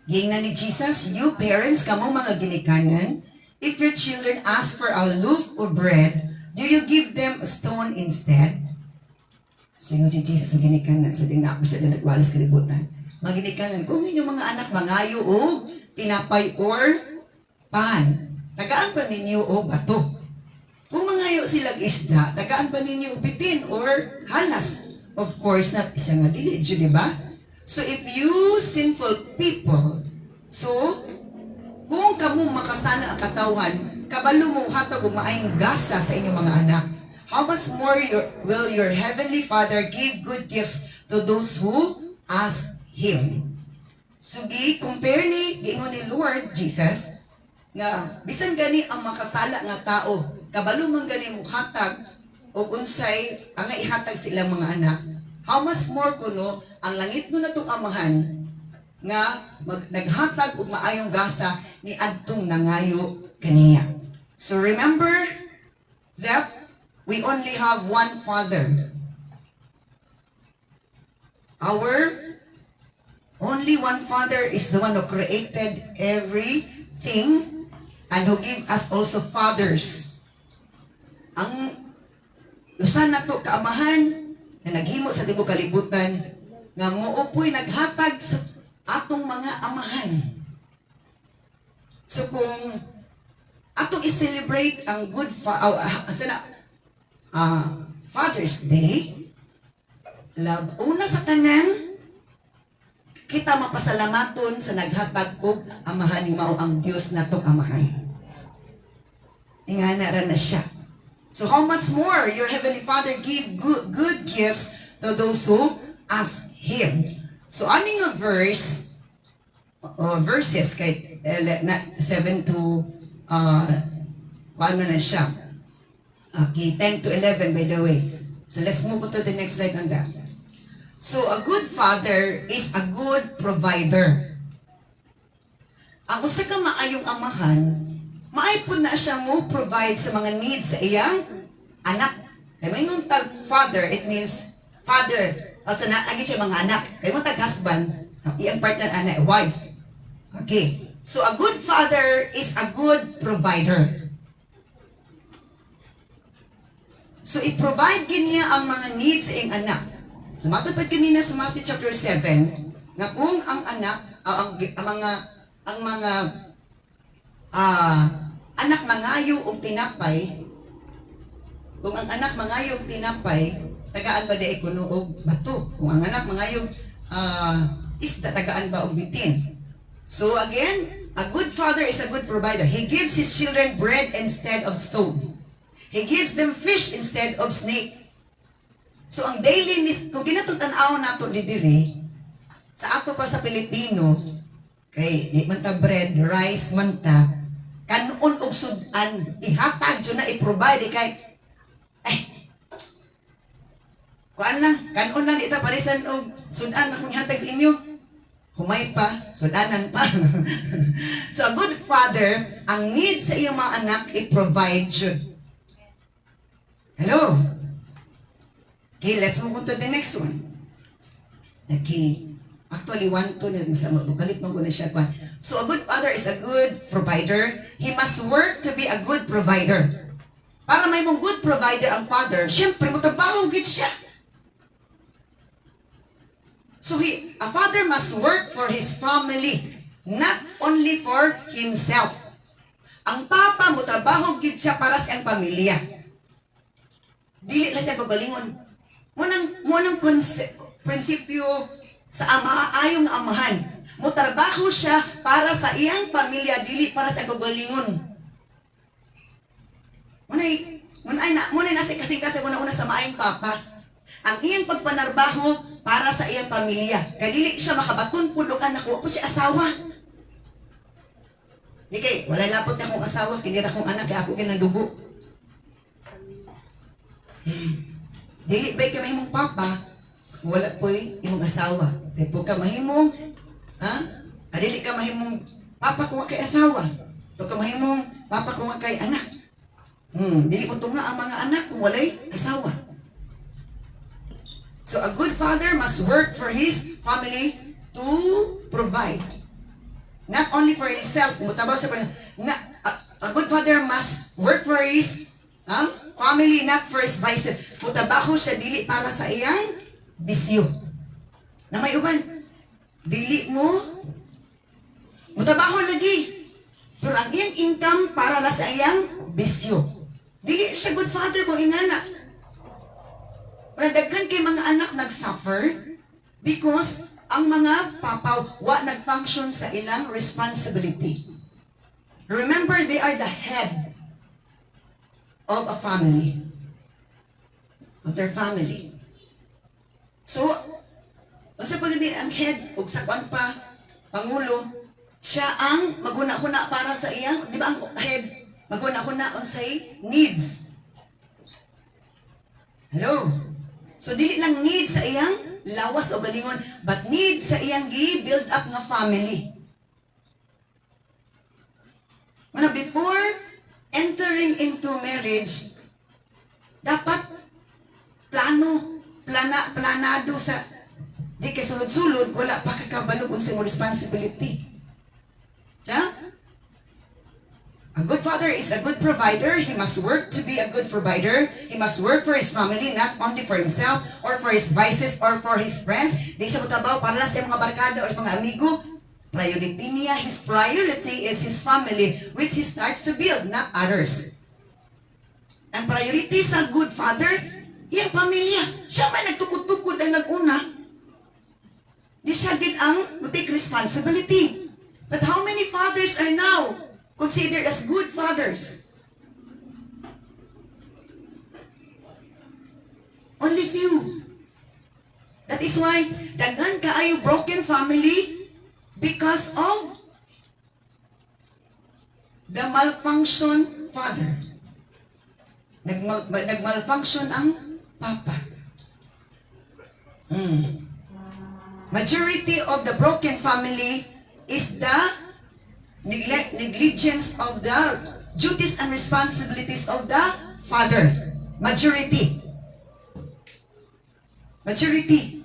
Gingnan ni Jesus, you parents, kamo mga ginikanan, if your children ask for a loaf or bread, do you give them a stone instead? So yung si Jesus, ang ginikanan, sa dinapos sa nagwalas kalibutan. Mga ginikanan, kung inyong mga anak mangayo o tinapay or pan, tagaan pa ninyo o bato. Kung mangayo silang isda, tagaan pa ninyo bitin or halas. Of course, not isang nga dili, di ba? So if you sinful people, so kung kamo makasala ang katawan, kabalo mo hatag og maayong gasa sa inyong mga anak, how much more will your heavenly Father give good gifts to those who ask Him? So compare ni giingon ni Lord Jesus nga bisan gani ang makasala nga tao, kabalo man gani mo hatag og unsay ang ihatag sa ilang mga anak. How much more kuno ang langit no natong amahan nga naghatag og maayong gasa ni adtong nangayo kaniya. So remember that we only have one Father. Our only one Father is the one who created everything and who give us also fathers. Ang usa nato kaamahan na naghimo sa tibuok kalibutan nga muupoy naghatag sa atong mga amahan. So kung atong i-celebrate ang Father's Day, love, una sa tanan, kita mapasalamaton sa naghatag og amahan ni mao ang Dios natong amahan. Ingana ra na siya. So how much more your heavenly Father give good gifts to those who ask Him. So aning nga verses kay 7 to paano na siya? Okay, 10 to 11 by the way. So let's move to the next slide on that. So a good father is a good provider. Ang usa ka maayong amahan, maaypon na siya mo provide sa mga needs sa iyang anak. Kay mayong tag father, it means father. Asa na agi siya mga anak. Kay mo tag husband, iyang partner anak, wife. Okay. So a good father is a good provider. So i-provide niya ang mga needs sa iyang anak. So matupad kanina sa Matthew chapter 7 na kung ang anak ang mga anak mangayo og tinapay, kung ang anak mangayo og tinapay, tagaan ba di kuno og bato? Kung ang anak mangayo isda, tagaan ba og bitin? So again, a good father is a good provider. He gives his children bread instead of stone. He gives them fish instead of snake. So ang daily needs, kung ginatutanaw nato didiri, sa ato pa sa Pilipino, kay di man ta bread, rice man ta, kanon og sudan, ihatag dyan na i-provide kay, kuan lang, kanon lang ita parisan og sudan na kung ihatag sa inyo, humay pa, sudanan pa. So a good father, ang need sa iyong mga anak, i-provide yun. Hello? Okay, let's move on to the next one. Okay. Actually, 1, 2, kalit mo na siya. So, a good father is a good provider. He must work to be a good provider. Para may mong good provider ang father, siyempre, matrabaho gid siya. So, a father must work for his family, not only for himself. Ang papa, matrabaho gid siya para sa iyang pamilya. Dili na siya pagalingon. Munang prinsipyo sa ayong amahan. Mutrabaho siya para sa iyang pamilya, dili para sa kagalingon. Munay nasa kasing-kasing una sa maayong papa. Ang iyang pagpanarbaho para sa iyang pamilya. Kaya dili siya makabaton pud og anak, wa po siya asawa. Di kay, walay lapot na akong asawa, kinira kong anak, kaya ako kinadugo. Dili ba ka mahimong papa, wala po'y imong asawa. Kaya po ka mahimong, dili ka mahimong papa kung kay asawa. Pag ka mahimong papa kung kay anak. Dili po tunga ang mga anak kung walay asawa. So a good father must work for his family to provide. Not only for himself, mutabaw siya a good father must work for his family, not for his vices. Mutabaho siya dili para sa iyang bisyo. Na may uban, dili mo mutabaho lagi. Pero ang iyang income para la sa iyang bisyo. Dili siya good father kung ingana. Daghan kay mga anak nag-suffer because ang mga papaw wa nag-function sa ilang responsibility. Remember, they are the head of a family. Of their family. So, sa pagdating ang head, ug sa kwan pa, pangulo, siya ang maguna-huna para sa iyang, di ba ang head, maguna-huna on say needs. Hello? So, dili lang needs sa iyang lawas o galingon, but needs sa iyang gi-build up nga family. Before entering into marriage, dapat planado sa di kay sulod-sulod, wala pa kakabalog sa mo responsibility. A good father is a good provider. He must work to be a good provider. He must work for his family, not only for himself or for his vices or for his friends. Di siya mutabaw para sa mga barkada o mga amigo. Priority niya, his priority is his family, which he starts to build, not others. Ang priority sa good father, iyang pamilya. Siya may nagtukod-tukod ang nag-una. Di siya din ang take responsibility. But how many fathers are now considered as good fathers? Only few. That is why daghan kaayo broken family because of the malfunction father. Nagmalfunction ang papa. Majority of the broken family is the negligence of the duties and responsibilities of the father. Majority.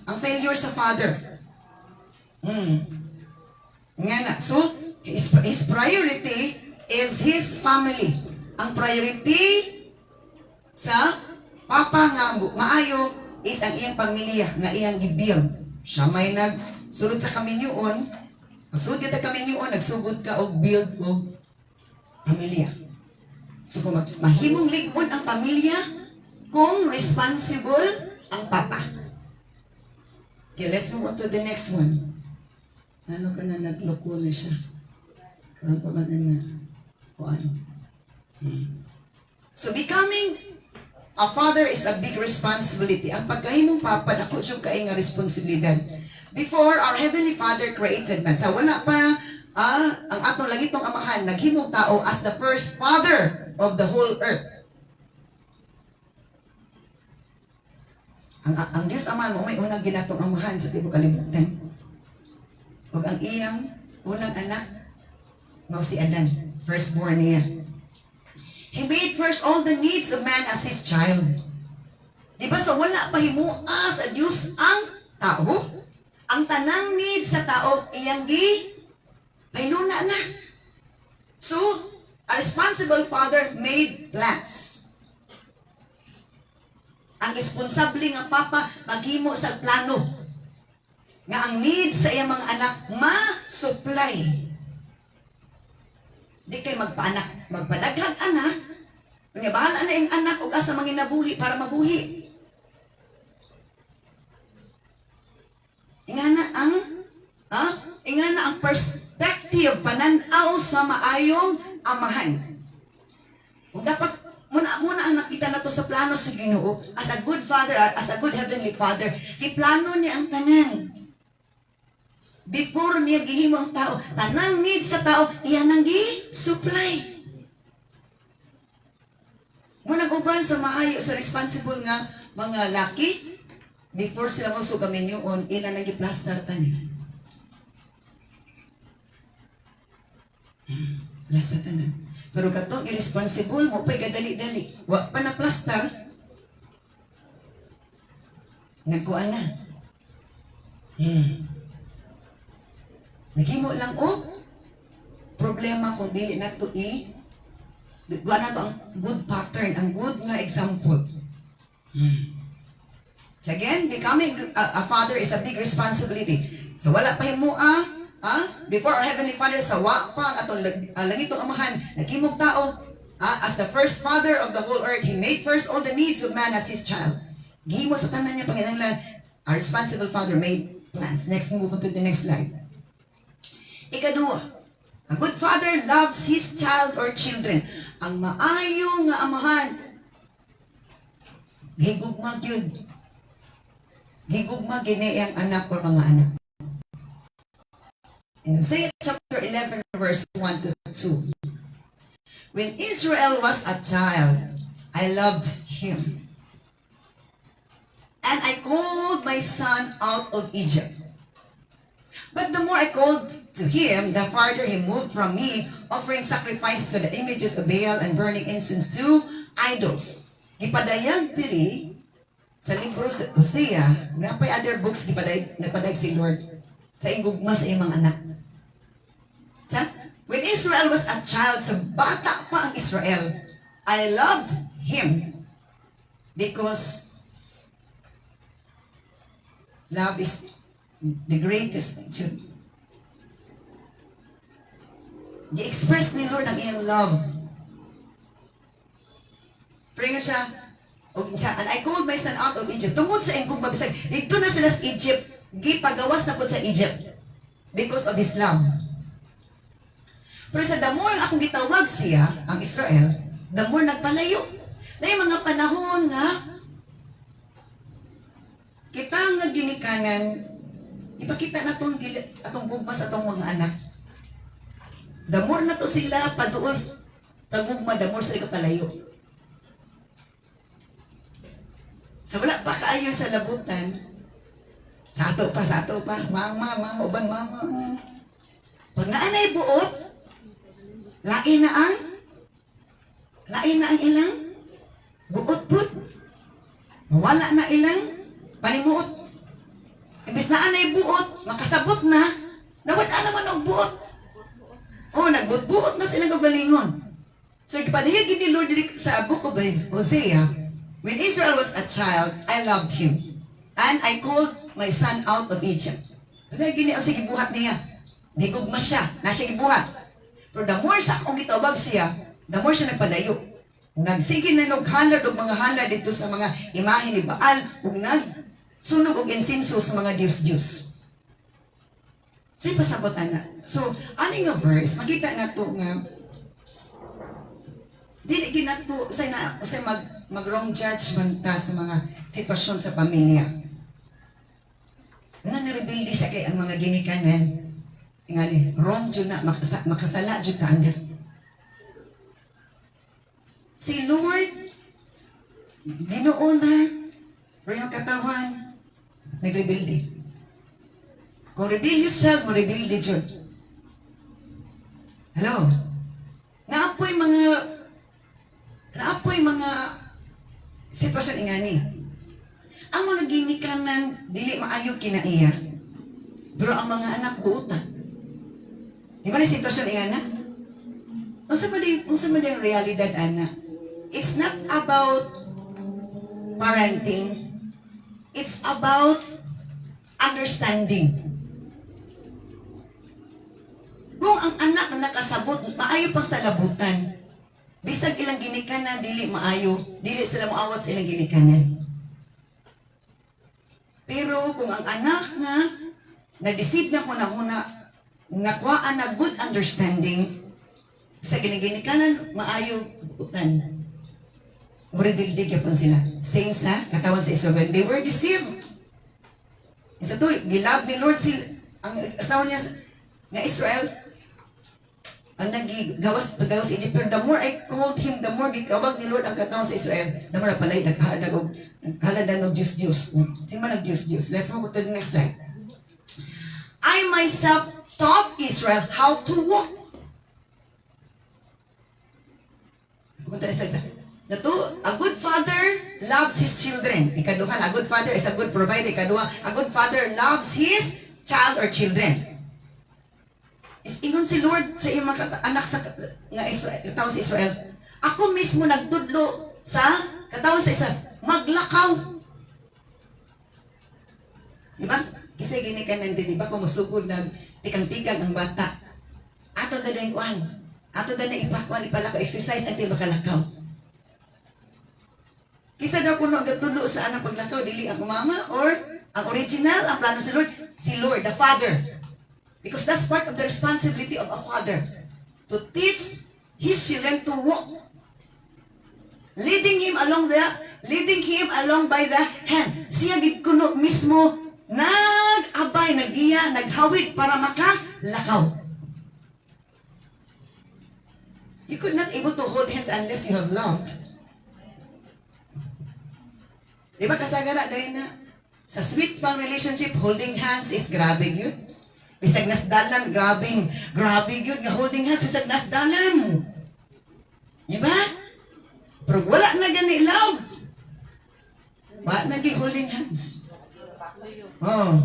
Ang failure sa father. Nga na. So, his priority is his family. Ang priority sa papa nga maayo is ang iyang pamilya nga iyang gibuild. Siya may nagsulod sa kaminyoon. Magsugod kita kaminyoon, nagsugod ka og build og pamilya. So kung mahimong ligon ang pamilya, kung responsible ang papa. Okay, let's move on to the next one. Ano ka na nagloko na siya? Karoon pa ba na kuan? So becoming a father is a big responsibility. Ang pagkahimong papa, dako jud kay nga responsibilidad. Before our Heavenly Father created man, sa wala pa ang atong langitong amahan, naghimong tao as the first father of the whole earth. Ang Diyos Ama mo may unang ginatong amahan sa tibuok kalibutan. Ug ang iyang unang anak mao si Adan, firstborn niya. He made first all the needs of man as his child. Di ba sa wala pa himua sa Diyos ang tao? Ang tanang needs sa tao iyang painuna na. So, a responsible father made plans. Ang responsable nga papa maghimo sa plano nga ang needs sa iyang mga anak ma-supply. Di kay magpadaghang anak, nga bahala na yung anak ug asa manginabuhi para mabuhi. Ingana ang perspective pananaw sa maayong amahan. Ug dapat muna ang nakita nato sa plano sa Ginoo as a good father, as a good heavenly father, iplano niya ang tanan. Before niya gihimo ang tao, tanang needs sa tao, iyan ang gi-supply. Muna uban sa maayo, sa responsible nga mga laki, before sila mo sugamin yun, ina nang gi-plaster tanin. Lasa tanan. Pero katong irresponsible mo, pa'y gadali-dali. Wa pa na plaster, nagkuan na. Naghimo lang og problema kung dili na to gawa na to ang good pattern, ang good nga example. So again, becoming a father is a big responsibility. So wala pa himua, before our Heavenly Father, sa wa pa atong langitong amahan, naghimog tao, as the first father of the whole earth, He made first all the needs of man as His child. Gihimo sa tanan niya Panginoon, our responsible father made plans. Next, move on to the next slide. Ikaduha, a good father loves his child or children. Ang maayo nga amahan, higugma yun. Higugma gini ang anak or mga anak. In Hosea chapter 11 verse 1 to 2. When Israel was a child, I loved him. And I called my son out of Egypt. But the more I called to him, the farther he moved from me, offering sacrifices to the images of Baal and burning incense to idols. Gipadayag diri sa libro sa Hosea, napay other books nagpadayag si Lord sa ingugma sa imong anak. When Israel was a child, sa bata pa ang Israel, I loved him because love is the greatest nature. Gi-express ni Lord ang iyang love. Pray nga siya, and I called my son out of Egypt. Tungkol sa ingong mabisag, dito na sila sa Egypt, gipagawas na po sa Egypt because of His love. Pero sa the more akong gitawag siya, ang Israel, the more nagpalayo. Na yung mga panahon nga, kita nga ginikanan, ipakita na atong gugma sa atong mga anak. The more na to sila paduol tagugma, the more sila kapalayo. Sa wala pa kaayo sa labutan, sa ato pa, mama, uban, mama. Pag naanay buot, lain na ang ilang buot put. Mawala na ilang panimuot. Imbis na anay buot, makasabot na, nawala naman ang buot. Nagbuot-buot na silang gabalingon. So, ipadahig ni Lord sa book of Hosea, when Israel was a child, I loved him. And I called my son out of Egypt. Padahig ni o sige buhat niya. Nigugma siya, na siya gibuhat. Pero the more sa akong gitawag siya, the more siya nagpalayo. Nagsige na naghalad og mga halad dito sa mga imahe ni Baal, ug nagsunog og insenso sa mga Diyos-Diyos. So, pasabot na. So, ani nga verse, makita na to nga, dili ginato, usay mag-wrong judgment ta sa mga sitwasyon sa pamilya. Nga narebildi sa kay ang mga ginikanan, nga wrong jud na, makasala jud ta anda. Si Lord, Ginoo na, pero yung katawan, nagrebildi. Kung rebellious self, mo rebelde jud. Hello? Naapoy mga sitwasyon ingani. Ang mga ginikanan, dili maayo kinaiya. Pero ang mga anak buutan. Di ba na sitwasyon ingana? Unsa man yung realidad, ana? It's not about parenting. It's about understanding. Kung ang anak na nakasabot, maayo pang sa labutan. Bisag ilang ginikanan, dili maayo. Dili sila moawat sa ilang ginikanan. Pero kung ang anak nga, na-deceive na kuna-kuna, nakuhaan na good understanding, bisag ilang ginikanan, maayo buutan. Muridildig yapon sila. Same sa katawan sa Israel. When they were deceived. Isa to, gilab ni Lord sila, ang katawan niya nga Israel, ang naggawas Egypt. Pero the more I called him, the more gikawag ni Lord ang katawan sa Israel, the more nagpalay, naghalada ng Diyos-Diyos. Sino man nag-Diyos-Diyos? Let's move to the next slide. I myself taught Israel how to walk. A good father loves his children. Ikaduha, a good father is a good provider. Ikaduha, a good father loves his child or children. Ingon si Lord sa iyong mga anak sa nga Israel, katawhan sa Israel. Ako mismo nagtudlo sa katawhan sa Israel, maglakaw. Diba? Kasi ginikanan din, diba? Kung masugod na tikang-tikang ang bata. Ato na din kuhan. Ato na ipakwan, ipalakaw, exercise until makalakaw. Kisa daw kuno agatulo sa anak paglakaw, dili ang mama or ang original, ang plano si Lord, the Father. Because that's part of the responsibility of a father. To teach his children to walk. Leading him along by the hand. Siya gid kuno mismo nag-abay, nagiya, naghawid para makalakaw. You could not able to hold hands unless you have loved. Di ba kasagara dahil na sa sweet pang relationship, holding hands is grabe yun. Bisag nasdalan, grabe yun nga holding hands, bisag nasdalan. Di ba? Pero wala na gani love. Wala na gani holding hands. Oh,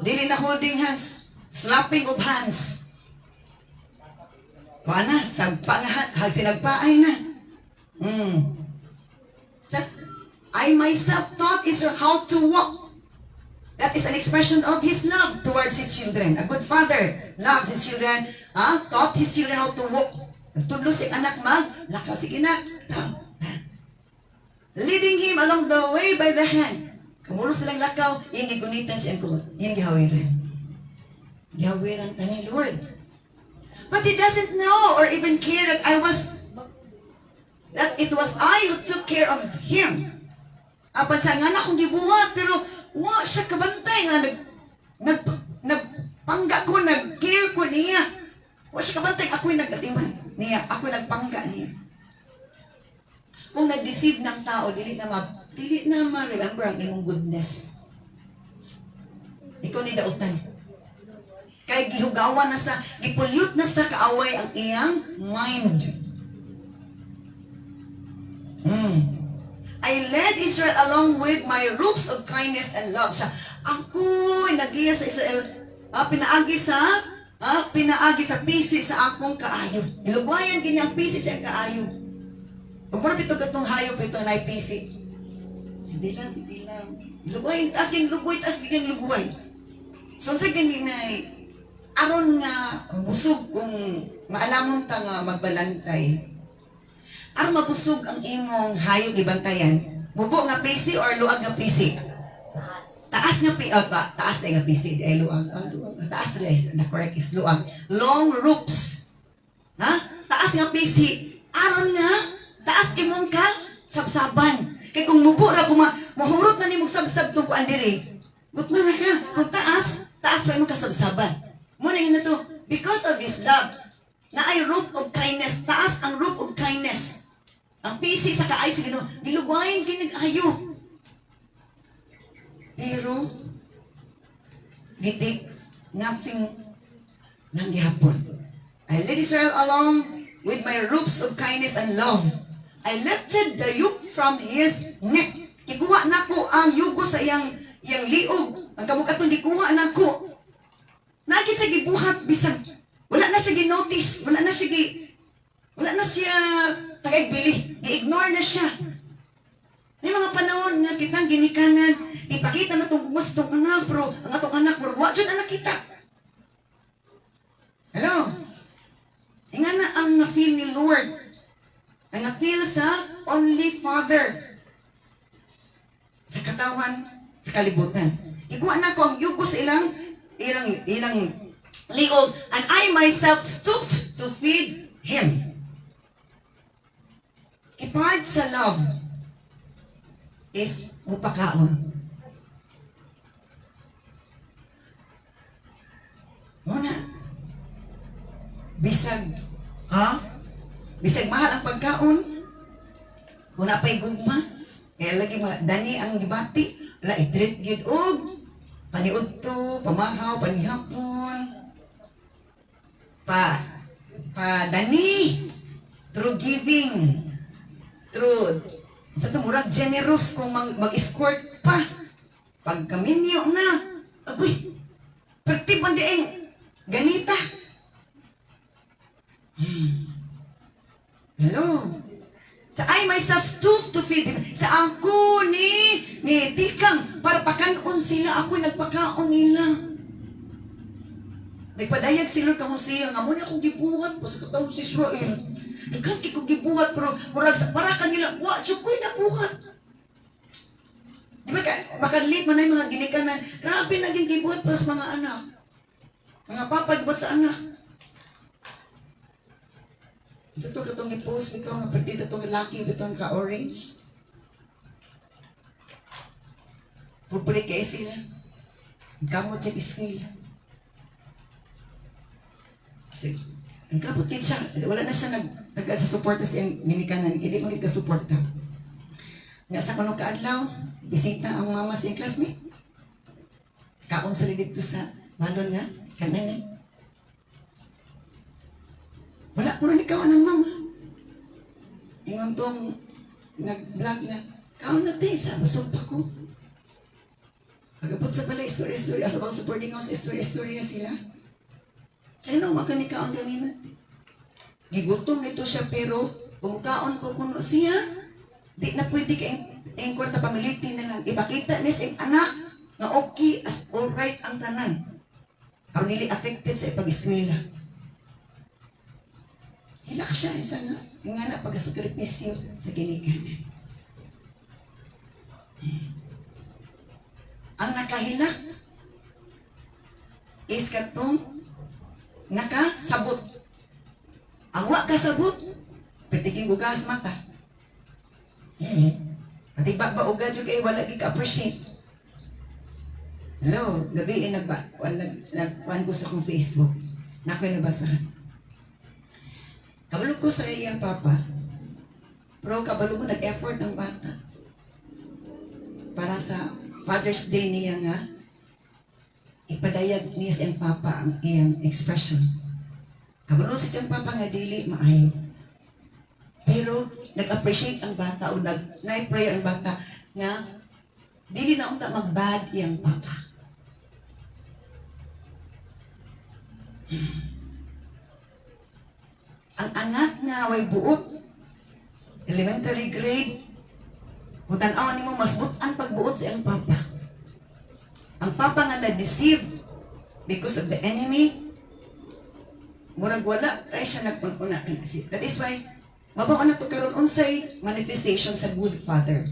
dili na holding hands, slapping of hands. Kuha na, sagpa nga, hagsinagpaay na. I myself taught Israel how to walk. That is an expression of his love towards his children. A good father loves his children, taught his children how to walk. Nagtudlo si anak maglakaw. Sige na. Leading him along the way by the hand. Kamulo silang lakaw, yung gigunitan siya ko, yung gihawiran. Gihawiran ta ni Lord. But he doesn't know or even care that it was I who took care of him. Apan siya nga na akong gibuhat, pero wa siya kabantay nga nagpangga ko, nag-care ko niya. Wa siya kabantay, ako'y nagkatiman niya, ako'y nagpangga niya. Kung nag-deceive ng tao, dili na ma-remember ang imong goodness. Ikaw ni dautan. Kay gihugawan na sa, gipulyot na sa kaaway ang iyang mind. I led Israel along with my ropes of kindness and love. Siya, ako'y nagiya sa Israel, pinaagi sa pisi sa akong kaayo. Ilugwayan kini ang pisi sa kaayo. Kung parang ito katong hayop ito na pisi. Sidilang. Ilugwayan, taas kang lugway. So sa ganyan na, aron nga busog kung maalamon ta nga magbalantay. Aron mabusog ang imong hayop gibantayan, bubo nga pisi or luag nga pisi? Taas nga pisi, ay luag. Taas rin, the correct is luag. Long ropes. Taas nga pisi. Aron nga, taas imong ka, sabsaban. Kaya kung mubo ra, kung mahurot na ni mong sabsab itong kuan diri, gutma na ka. Kung taas pa imong kasabsaban. Muna yun na to, because of His love, na ay rope of kindness, taas ang rope of kindness. Ang pisi sa kaayo sa Ginoo, dilugwayan kinag-ayo. Pero, gitik, nothing lang gihapon. I led Israel along with my ropes of kindness and love. I lifted the yoke from his neck. Kikuha na ko ang yugo sa iyang liog. Ang kabukaton, dikuha na ko. Nakit siya gibuhat, bisag. Wala na siya ginotice. Wala na siya tagagbili. Gi-ignore na siya. May mga panahon nga kitang ginikanan, ipakita na itong bumas itong anak, pero ang atong anak, pero wala dyan anak kita. Hello? Nga na ang na-feel ni Lord. Ang na-feel sa only Father. Sa katawan, sa kalibutan. Ikuha na ko ang yugo sa ilang liog, and I myself stooped to feed him. Ipart sa love is mupakaon. Muna, bisag mahal ang pagkaon, kung napay gugma, kaya lagi dani ang gibati, wala i-treat gid og paniudto, pamahaw, panihapon, dani, through giving, through, sa tumurag generous kung mag-escort pa, pagkaminyo na, agoy, pertibon dieng, ganita, myself stooped to feed them. Sa ako ni tikang para pakanon sila, ako nagpakaon nila. Nagpadayag sila kang Hosea, nga muna akong gibuhat pa sa katawang si Israel. Nagkan kay kong gibuhat, pero para kanila, wa, ko'y nabuhat. Di ba makalit man ay mga ginikanan, grabe naging gibuhat pa sa mga anak. Mga papad ba sa anak? Ito katong i-post, ito nga partida, itong laki, ito nga ka-orange. Pupuri kayo sila. Kamot siya iskwila. Kasi, ang kaputin siya, wala na siya nag sa suporta siyang ginikanan, hindi magiging ka-suporta. Nga sa kanong kaadlaw, bisita ang mama siyang classmate. Kaon sa dito sa balon nga, kanan. Wala ko rin ikaw ng mama. Ingon tong nag-vlog na, kaon na te, sa busog pa ko. Pagkapot sa pala, story-story, asa bang supporting house, story-story sila. Sino makanikaon ganin natin? Gigutom nito siya, pero kung kaon po kuno siya, di na pwede kayong kwarta pamiliti na lang. Ipakita niya sa anak nga okay, as alright ang tanan. Aron nili affected sa ipag-eskwela. Hilak siya, isa nga. Nga na pagkasakripisyo sa ginikanan. Ang nakahilak is katong nakasabot. Ang wa kasabot, pitiging ugas mata. Pati ba ugad yung kayo, wala ka-appreciate. Hello, gabi nagkuhan ko sa akong Facebook. Nako'y nabasahan. Kabalo ko sa iyang papa, pero kabalo mo nag-effort ng bata para sa Father's Day niya nga, ipadayag niya sa iyang papa ang iyang expression. Kabalo sa iyang papa nga dili maayo. Pero nag-appreciate ang bata o nag-prayer ang bata nga dili na unta mag-bad iyang papa. Ang anak nga way buot, elementary grade, mutan-awan nimo mas butan pagbuot sa iyang papa. Ang papa nga na-deceive because of the enemy, murag wala, kaya siya nagpununa. That is why, mabawa na ito karoon unsay manifestation sa good father.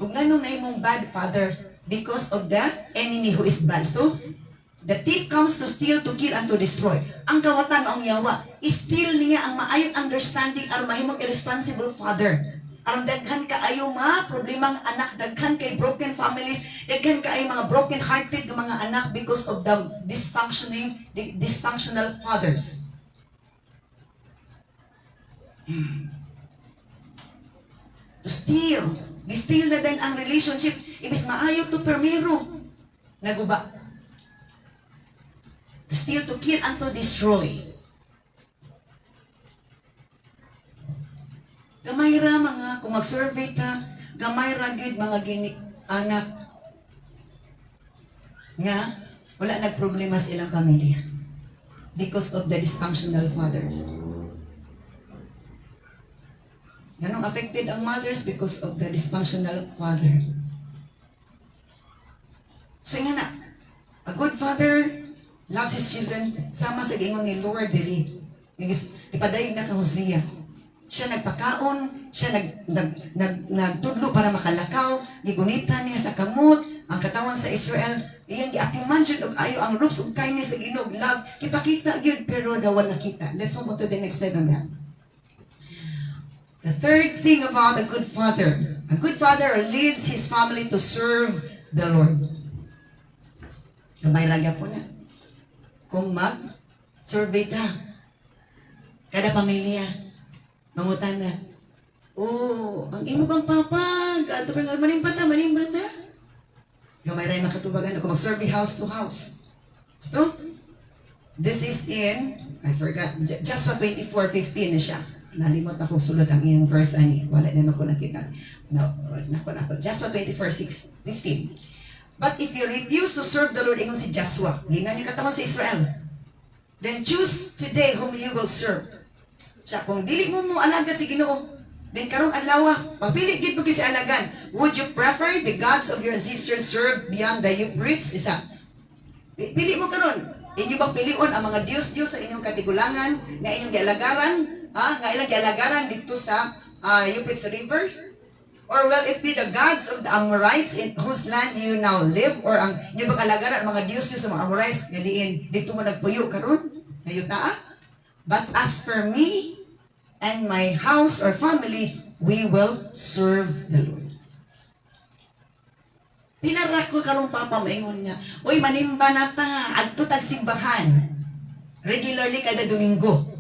Kung ganun na imong bad father, because of the enemy who is bad. So, the thief comes to steal, to kill, and to destroy. Ang kawatan ang yawa, steal niya ang maayong understanding aron mahimong irresponsible father. Aron daghan kaayo problemang anak, daghan kay broken families, daghan kaayo mga broken hearted ng mga anak because of the dysfunctional fathers. To steal. Gi-steal na din ang relationship. Ibis maayo to permiro. Naguba. To steal, to kill, and to destroy. Gamay ra mga, kung mag-survey ta, gamay ra gid mga anak nga wala nagproblema sa ilang pamilya because of the dysfunctional fathers. Ganong affected ang mothers because of the dysfunctional father. So nga na, a good father loves his children, sama sa gingon ni Lord diri. Ipadayon na kang Hosea. Siya nagpakaon, siya nagtudlo para makalakaw, gigunita niya sa kamot, ang katawan sa Israel, iyang giatiman jud og ayo ang roots ug kindness sa Ginoo, love, kipakita gyud pero daw wala nakita. Let's move on to the next slide on that. The third thing about a good father leads his family to serve the Lord. Gamay raga po na. Kung mag-survey ta, kada pamilya, mangutan na, ang imo bang papa, gato pa nga, maning bata. Gamay rin makatubagan ako mag-survey house to house. So, this is in, I forgot, Joshua 24:15 na siya. Nalimot ako sulod ang iyong verse ani. Wala na ako nakita. Nako. Joshua 24:15. But if you refuse to serve the Lord, ingon si Joshua, ginan yung katawan sa Israel, then choose today whom you will serve. Siya, kung dili mo alaga si Ginoo, Then karong adlaw, pagpili gid mo si alagan. Would you prefer the gods of your ancestors served beyond the Euphrates? Isa. Pili mo karon. Inyo bang pilion ang mga Diyos-Diyos sa inyong katigulangan nga inyong gialagaran, nga ilang gialagaran dito sa Euphrates River? Or will it be the gods of the Amorites in whose land you now live? Or ang inyo bang alagaran ang mga Diyos-Diyos sa mga Amorites nga diin dito mo nagpuyo karon? Ngayuta? But as for me and my house or family, we will serve the Lord. Pilarak ko karong papa maingon nga, uy, manimba na ta, adto tag simbahan. Regularly kada Domingo.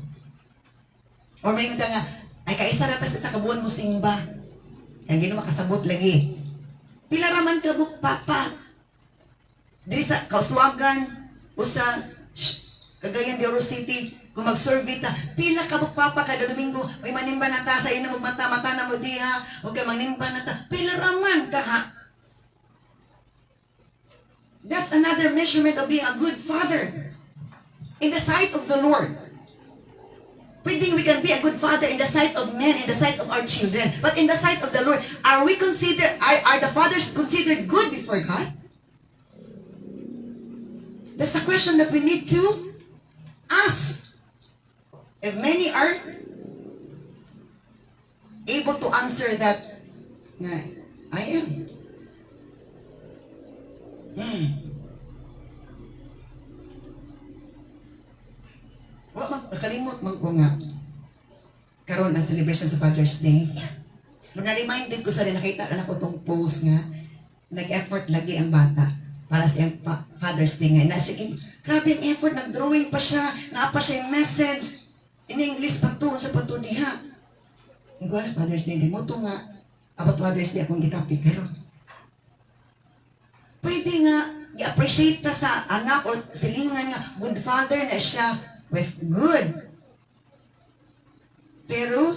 Or maingon ta nga, ay kaisa na ta sa kabuan mo simba. Kaya gino makasabot lagi. Pila raman ka buk papa. Diri sa Kauswagan, o sa Cagayan de Oro City, kung mag-survey ta, pila ka papa kada Domingo, uy, manimba na ta, sa ina magmata-mata na mo diha, o kaya manimba na ta, pila raman ka ha. That's another measurement of being a good father in the sight of the Lord. Pwedeng we can be a good father in the sight of men, in the sight of our children, but in the sight of the Lord, are the fathers considered good before God? That's the question that we need to ask. If many are able to answer that, I am. Nakalimot man ko nga karon ang celebration sa Father's Day. Na-reminded ko sa nakita anak ko tong post nga nag-effort lagi ang bata para sa Father's Day nga. Grabe ang effort, nag-drawing pa siya, naapa siya yung message. In English pa to, sa pato diha. Ang gawin, Father's Day, di mo to nga, about Father's Day akong gitapik, pero pwede nga, i-appreciate ta sa anak or silingan nga, good father na siya, was good. Pero,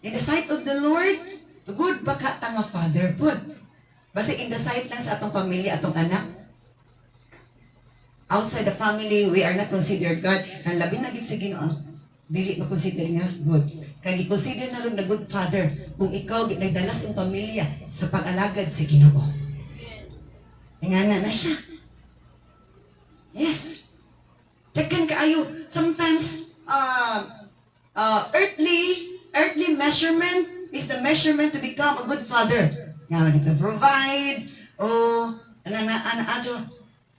in the sight of the Lord, good ba ka ta nga father po? Basta in the sight lang sa atong pamilya, atong anak. Outside the family, we are not considered God. Ang labi na gid sa Ginoo, dili ma-consider nga good. Kaya i-consider na rin na good father kung ikaw nagdalas ang pamilya sa pag-alagad sa Ginoo. Ingana na siya. Yes. Daghan kaayo. Sometimes, earthly measurement is the measurement to become a good father. Nga, nagka-provide,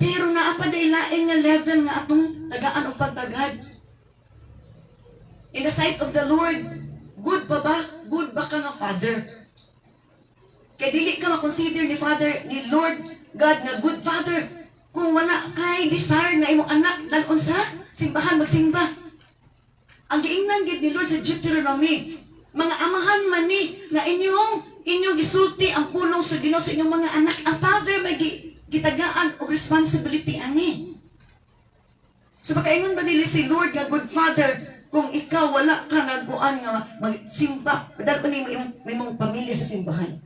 pero naapaday laing nga level nga atong tagaan o pagtagad. In the sight of the Lord, good pa ba? Good ba ka nga father? Kaya dili ka makonsider ni Father, ni Lord God nga good father kung wala kay desire nga imong anak dalon sa simbahan magsimba. Ang giingnan gid ni Lord sa Deuteronomy, mga amahan man ni nga inyong isulti ang pulong sa Ginoo sa inyong mga anak. Ang father may gitagaan o responsibility ani. So makaingon ba nila si Lord nga good father kung ikaw wala ka nagkuan nga magsimba, dalon ni imong pamilya sa simbahan?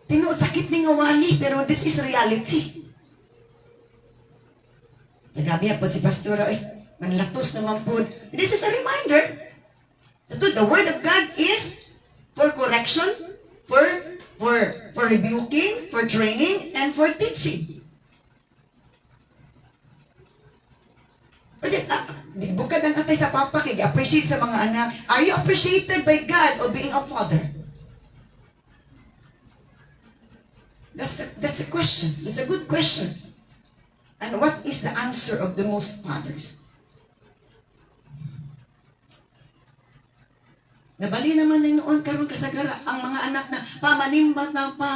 Tino, sakit ni nga wali, pero this is reality. Grabe po si Pastor, manlatos naman po. This is a reminder that the Word of God is for correction, for rebuking, for training, and for teaching. Bukad ang atay sa papa, kaya appreciate sa mga anak. Are you appreciated by God of being a father? That's a question. That's a good question. And what is the answer of the most fathers? Nabali naman na noon karon kasagara ang mga anak na pamanimbat na pa.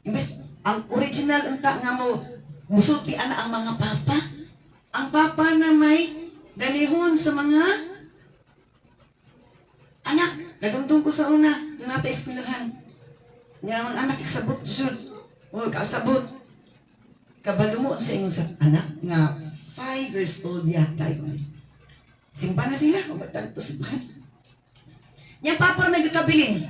Imbes, ang original unta nga mo musulti ana ang mga papa. Ang papa na may ganihon sa mga anak. Kadungdung ko sa una, nung nata eskwelahan. Nga ang anak kasabot jud. O kasabot. Kabalumo sa inyong sa anak nga 5 years old yata yun. Simpa na sila, o ba't tanto simpan? Yang papa na nagkakabilin.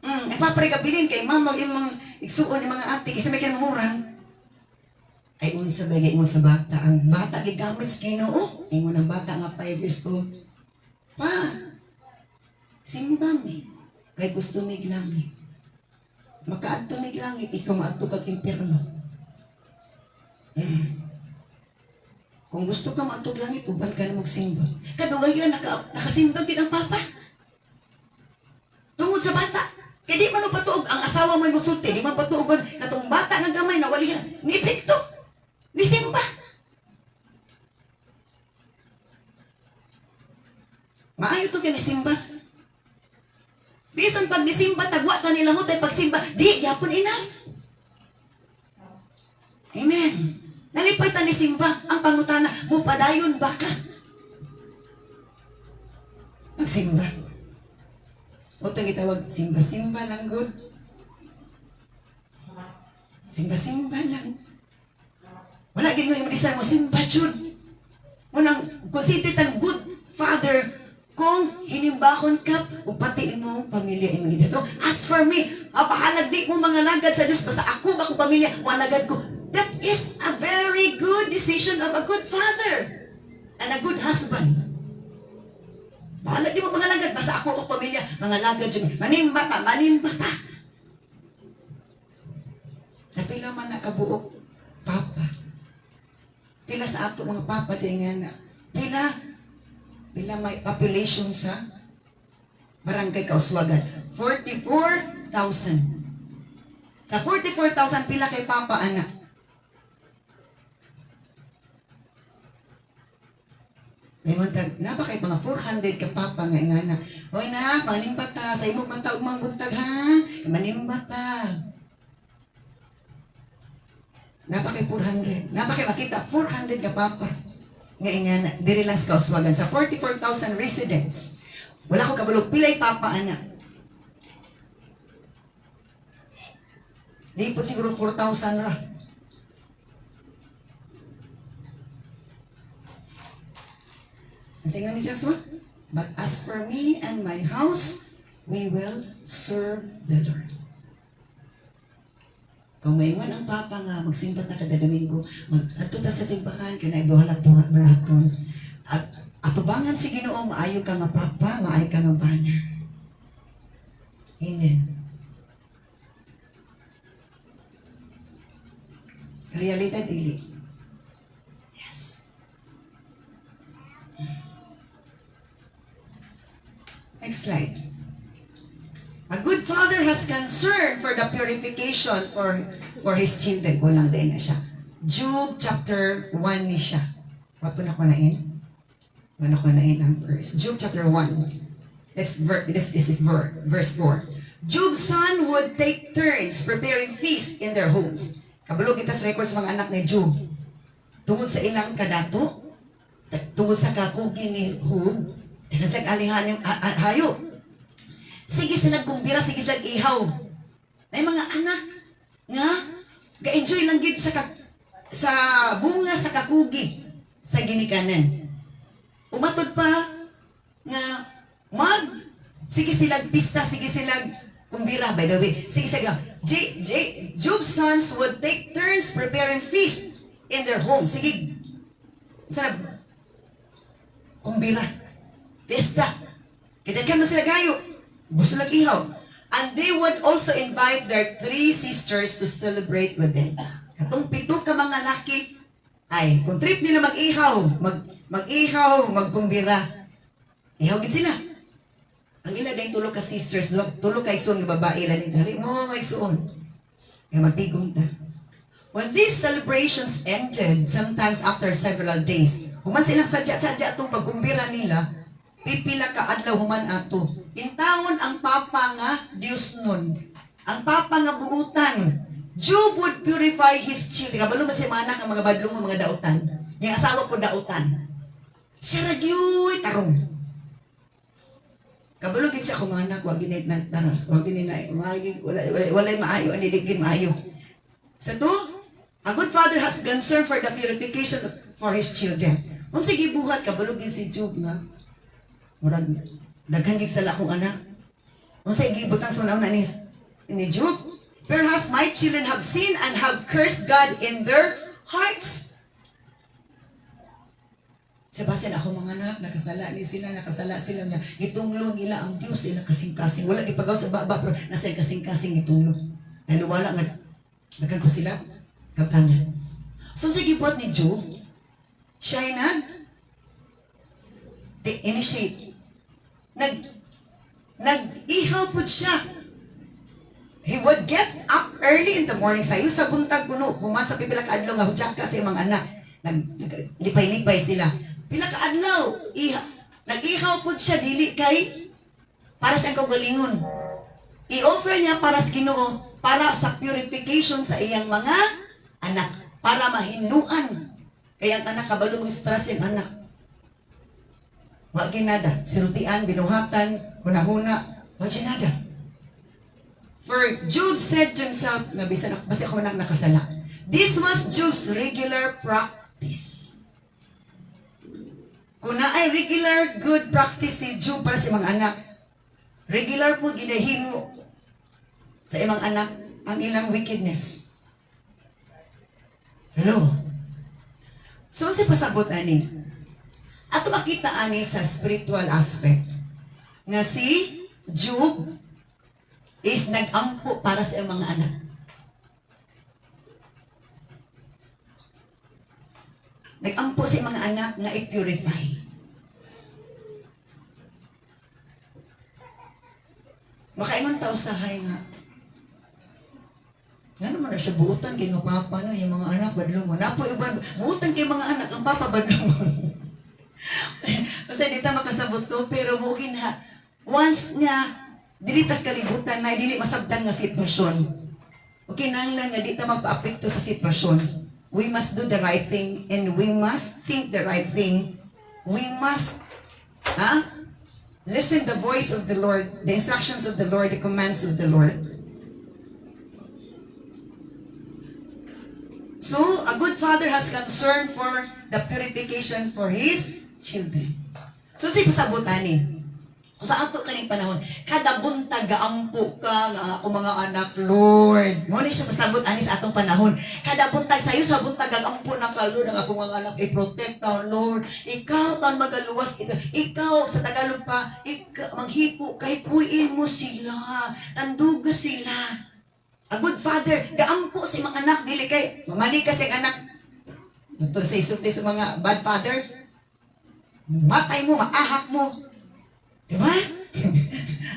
Ang papa na nagkakabilin kay mama imong igsuon ng mga ate, isa may kinamurang. Ay Unsa ba ingon sa bata? Ang bata gigamit sa Ginoo. Ingon ang bata nga 5 years old. Pa, simbang eh. Kay gusto mig langit. Makaadto mig langit, ikaw maadto kag impyerno. Kung gusto ka maadto langit, uban ka na magsimba. Kadugayan nakasimba gid ang papa. Tungod sa bata. Kaya di man patuog ang asawa mo musulti, di man patuog katong bata nga gamay na walihan. Ni epekto. Ni simba. Maayo to kay ni simba. Bisan pag ni simba tagwa ta nila hutay pagsimba, di gyapon enough. Amen. Nalipay ta ni simba ang pangutana, mo padayon ba ka? Magsimba. Utang gitawag, simba-simba lang good. Simba-simba lang. Wala gano'n yung design mo, simba jud. Munang consider tang good father kung hinimbahon ka o pati mo pamilya imong dito. As for me, pahalag di mo mga lagad sa Diyos basta ako akong pamilya, malagad ko. That is a very good decision of a good father and a good husband. Bahala di mo mga lagad, basta ako o pamilya, mga lagad dyan. Manimbata, manimbata. Napila man nakabuok, papa. Pila sa ato mga papa din nga na. Pila may population sa Barangay Kauswagan. 44,000. Sa 44,000, pila kay papa, anak. May muntag, napakay mga 400 ka papa nga ingana. Hoy na, manimbata, sa imo mata ug manguntag ha. Manimbata. Napakay 400. Napakay makita 400 ka papa nga ingana. Diri lang sa Kauswagan sa 44,000 residents. Wala ko kabulog pilay papa anak. Di po siguro 4,000 ra. Ang singa ni Joshua, but as for me and my house, we will serve the Lord. Kung maingon ang papa nga, magsimba ta kada Domingo, mag-ato ta sa simbahan, kaya ibuhalat tuhat maraton. At atubangan si Ginoo, maayo ka nga papa, maayo ka nga bana. Amen. Realidad dili. Next slide. A good father has concern for the purification for his children. Kulang din na siya. Job chapter 1 ni siya. Wapun ako na in. Wapun ako na in ang verse. Job chapter 1. This is verse 4. Job's son would take turns preparing feast in their homes. Kabalo kita sa record sa mga anak ni Job. Tungod sa ilang kadato, tungod sa kakugi ni Job, kasi alihan yung hayo. Sige sila kumbira, sige sila ihaw. Ay mga anak nga ga-enjoy lang gid sa bunga sa kakugi sa ginikanan. Umatod pa nga sige sila pista, sige sila kumbira. By the way, sige sila Job's sons would take turns preparing feast in their home. Sige sila kumbira. Pesta. Kadakan na sila gayo. Gusto lang ihaw. And they would also invite their 3 sisters to celebrate with them. Katong 7 ka mga laki, ay, kung trip nila mag-ihaw, mag-ihaw, magkumbira, ihaw gid sila. Ang ila dahil tulog ka sisters, tulog ka igsoon na babae, ila dahil mo igsoon. Kaya magtigong ta. When these celebrations ended, sometimes after several days, human silang sadya-sadya itong pagkumbira nila, pipila ka adlaw human ato. Intawon ang papa nga Dios nun. Ang papa nga buutan. Job would purify his children. Kabalo man si manak ang mga badlong mga dautan. Yung asawa po dautan. Siya ragyuy tarong. Kabalo gid siya kung mga anak wag ginit na tanas. Wag ginit na walay maayo ani digin maayo. Sa to, a good father has concern for the purification for his children. Unsa gibuhat kabalo gid si Job nga murag daghan gid sala akong anak. Unsa gibutang sa una ni Job? Perhaps my children have sinned and have cursed God in their hearts. Sa basin ako mga anak, nakasala sila niya. Itunglo nila ang Diyos, sila kasing-kasing. Wala ipagaw sa baba, pero nasa kasing-kasing itunglo. Dahil wala nga, nagkan ko sila, kaptangan. So sa gipot ni Job, siya ay initiate. Nag-ihaw po siya. He would get up early in the morning. Sayo sa buntag kuno, kuman sa pipila kaadlaw nga hudyak ka sa mga anak. Naglipay-lipay sila. Pila ka adlaw, nag-ihaw po siya dili kay para sa kagalingon. I-offer niya para sa Ginoo, para sa purification sa iyang mga anak, para mahinluan. Kaya ang anak kabalong stress yung anak. Wa ginada, silutian, binuhatan, hunahuna, wa ginada. For Job said to himself, nga bisan basta ako man nakasala. This was Job's regular practice. Kung na ay regular good practice si Job para sa mga anak, regular po ginahimo sa imong anak ang ilang wickedness. Hello? So, si pasabot ani, ato makita ani sa spiritual aspect, nga si Job is nag-ampo para sa iyang mga anak. Nag-ampo sa mga anak nga i-purify. Makaingon tao sa hay nga. Nga naman na siya buutan kay nga papa no, yung mga anak badlungon. Napo iba, buutan kay mga anak, ang papa badlungon. Kasi dito makasabot to, pero mugin ha, once nga, dilitas kalibutan na, dili masabtan nga sitwasyon. Okay, nanglan nga dito magpa-apekto sa sitwasyon. We must do the right thing and we must think the right thing. We must listen the voice of the Lord, the instructions of the Lord, the commands of the Lord. So, a good father has concern for the purification for his children. So, si pasabutan ni. Sa ato kaning panahon, kada buntag gaampo ka nga ako mga anak, Lord. Mo ni siya pasabot ani sa atong panahon. Kada buntag sayo sa buntag gaampo na ka, Lord, ang akong mga anak i-protect ta, Lord. Ikaw tan magaluwas ito. Ikaw sa Tagalog pa, maghipo kay puin mo sila, tanduga sila. A good father, gaampo sa mga anak dili kay mamali ka sa anak. Ito sa isulti sa mga bad father. Matay mo, maahak mo. Diba?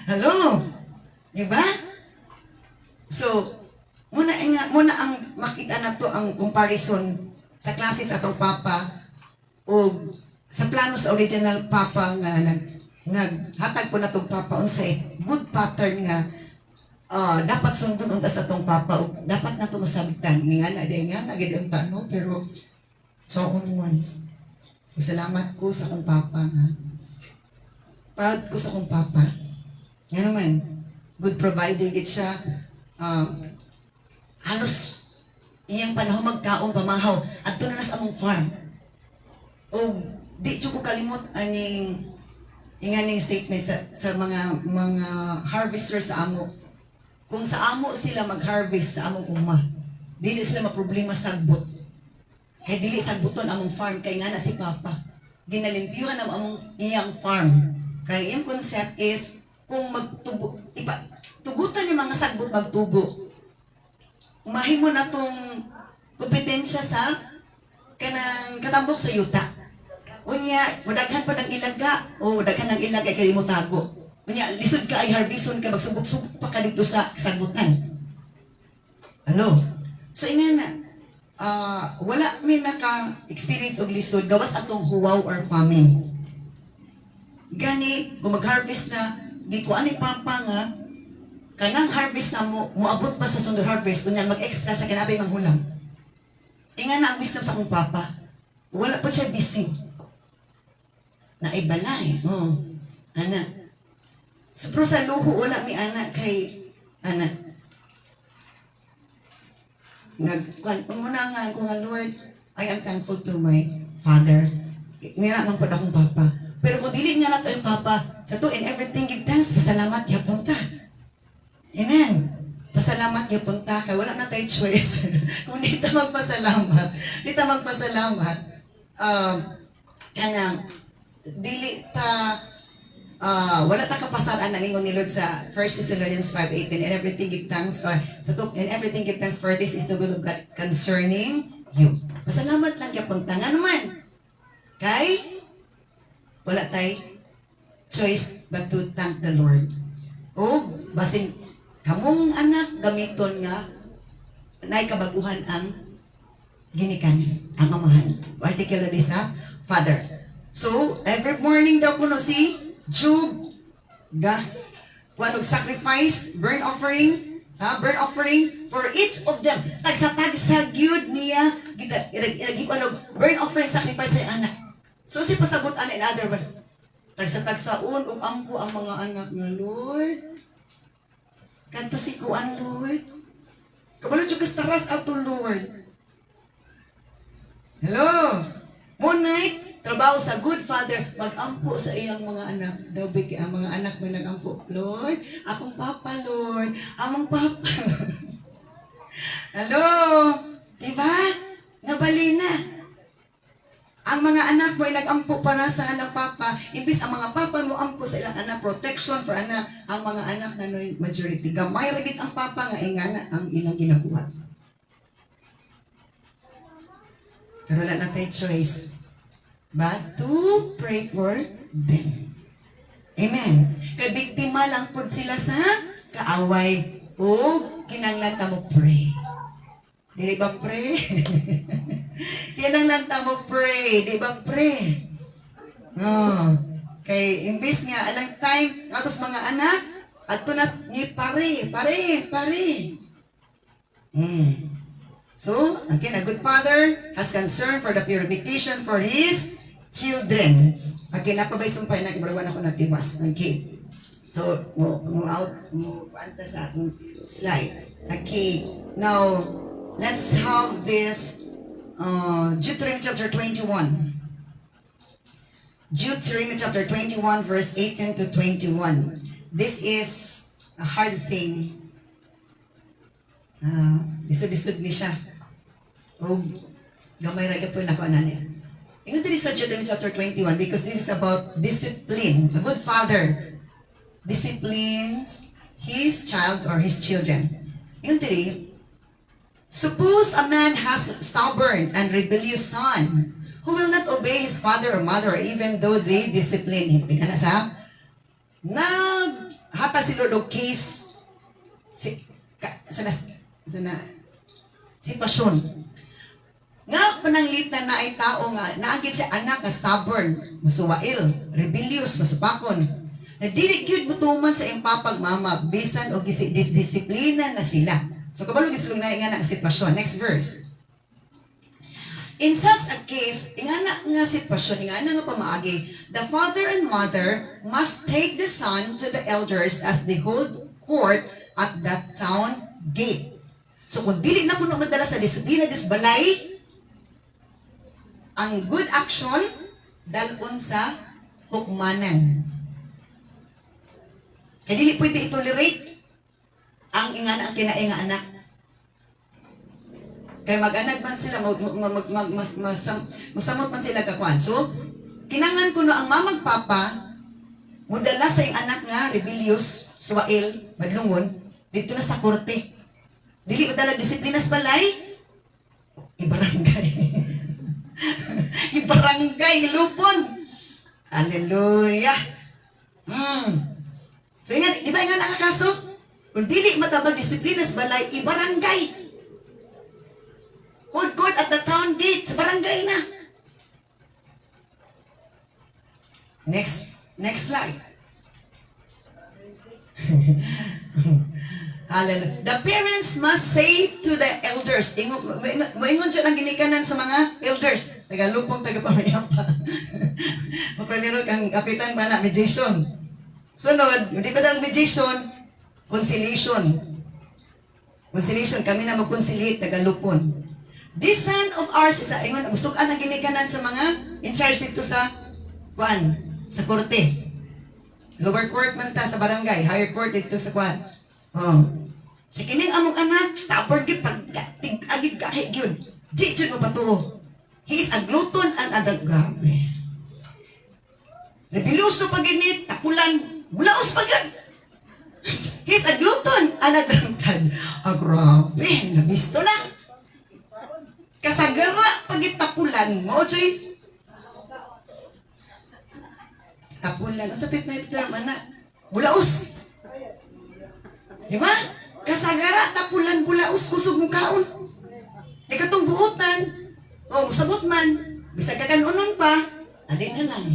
Hello? Diba? So, muna ang makita na to ang comparison sa klase sa atong papa o sa plano sa original papa nga naghatag po na itong papa unsay good pattern nga dapat sundon unta sa atong papa o dapat na ito masabitan. Nga na gid unta no, pero so man. Salamat ko sa akong papa nga. Proud ko sa akong papa. Nga naman, good provider gid siya. Halos iyang panahon magkaon pamahaw adto na sa among farm. O di ko kalimot aning inganing statement sa mga harvesters sa amo. Kung sa amo sila mag-harvest sa among uma, dili sila maproblema sa sagbot. Kay dili sagbuton among farm kay nga na si papa. Ginalimpyuhan ang among iyang farm. Kaya yung concept is, kung tugutan yung mga sagbot magtubo, mahimo na tong kompetensya sa kanang katambok sa yuta. Unya, madaghan pa ng ilaga, o madaghan ng ilaga kay mo tago. Unya, lisod ka ay harveston ka, magsubok-subok pa ka dito sa sagbutan. Ano? So, ina na, wala may naka-experience og lisod, gawas atong huwaw or famine. Gani, kung mag-harvest na, di ko ani papa nga, kanang harvest na mo, muabot pa sa sundor harvest, kunya mag-extra siya, kinabay manghulam. Inga na ang wisdom sa akong papa, wala pa siya busy. Naibala eh, anak. So, pero sa luho, wala mi anak kay, anak. Muna nga, kung nga, Lord, I am thankful to my father. Ngayon naman po akong papa. Pero kung dili nga nato yung papa, sa to in everything give thanks, pasalamat, yapon ta. Amen. pasalamat niyo punta ka, wala na tayo choice. Kung di ta magpasalamat, kanang dili ta wala ta kapasaran ang ingon ni Lord sa 1 Thessalonians 5:18, and everything give thanks and everything give thanks, for this is the will of God concerning you. Pasalamat lang gyapon ta nga naman. Kay wala tay choice but to thank the Lord. O basin kamong anak gamiton nga nay kabaguhan ang ginikanan, ang amahan, particularly sa father. So every morning daw kuno si Job wanog sacrifice, burnt offering for each of them. Tagsa gyud niya wanog burnt offering, sacrifice sa anak. So si pasabot-an, in other words, tagsa-tagsaon ug ampo ang mga anak nga, Lord. Kanto si kuan, Lord. Kabalo jud taras ato, Lord. Hello. Monay trabaho sa good father, mag-ampo sa iyang mga anak. Daw bigay ang mga anak mo nag-ampo, Lord, akong papa, Lord, among papa. Hello. Diba? Nabali na. Ang mga anak mo ay nag-ampo para sa anak papa, imbis ang mga papa mo ampo sa ilang anak, protection for anak, ang mga anak na noy majority. Gamay ragit ang papa nga ingana ang ilang ginabuhat. Pero wala na tayo choice but to pray for them. Amen. Kay biktima lang po sila sa kaaway o kinanglan ta mo pray. Dili ba pray? Kinanglan ta mo pray, di ba pray? No. Kay imbis nga alang time atos mga anak adto na ni pare. So, again, a good father has concern for the purification for his children. Okay, napabay sumpay na ibarwan ako na tiwas. Okay. So, mo paanta sa akong slide. Okay. Now, let's have this Deuteronomy chapter 21. Deuteronomy chapter 21 verse 18 to 21. This is a hard thing. Lisod-lisod ni siya. O gamay ra gyapon nako anani. Ingon diri sa Deuteronomy chapter 21 because this is about discipline. A good father disciplines his child or his children. Ingon diri, suppose a man has a stubborn and rebellious son who will not obey his father or mother even though they discipline him. Pinana sa hata si Lord og case sitwasyon nga pananglitan na ay tao nga naagit siya anak nga stubborn, masuwail, rebellious, masupakon, na dili gyud mutuman sa iyang papag mama bisan og disiplina na sila. So kabalo gisulong na nga sitwasyon. Next verse. In such a case, ingana nga sitwasyon, ingana nga pamaagi, the father and mother must take the son to the elders as they hold court at that town gate. So kung dili na kuno madala sa disiplina Diyos balay, ang good action dalon sa hukmanan. Kaya dili pwede i-tolerate ang ingana ang kinainga anak. Kaya mag-anak man sila, masamot man sila kakuan. So, kinangan kuno ang mamagpapa, mudala sa iyong anak nga, rebellious, suwail, madlungon, dito na sa korte. Dili madala disiplinas balay, ibarangay. Ibarangay, ilupon. Hallelujah. So, di ba nga nakakaso? Kung dili matabag disiplinas balay, ibarangay. Hold court at the town gate, sa barangay na. Next slide. Hallelujah. The parents must say to the elders, moingon siya ng ginikanan sa mga elders. Tagalupong, tagapamayapa. Primero, ang kapitan ba na, mediation. Sunod, hindi pa dalang mediation, conciliation. Conciliation, kami na mag-conciliate, tagalupon. This son of ours is ingon gustukan ang ginikanan sa mga in charge dito sa sa korte. Lower court man ta sa barangay, higher court dito sa Sa kining among anak, stubborn gyud pag tig-agid kahi gyud. Di jud mo patuo. He is a glutton and a grabe. Rebellious to paginit, tapulan, bulaos pa gyud. He is a glutton and a drunkard. Grabe, nabisto na. Kasagara pagit tapulan mo, Joy. Tapulan. Sa tit na term, anak. Bulaos. Di ba? Kasagara, tapulan, bulaos, kusog mong kaon. Di katong buutan. O, sabot man. Bisag ka kanunon pa, adi na lang.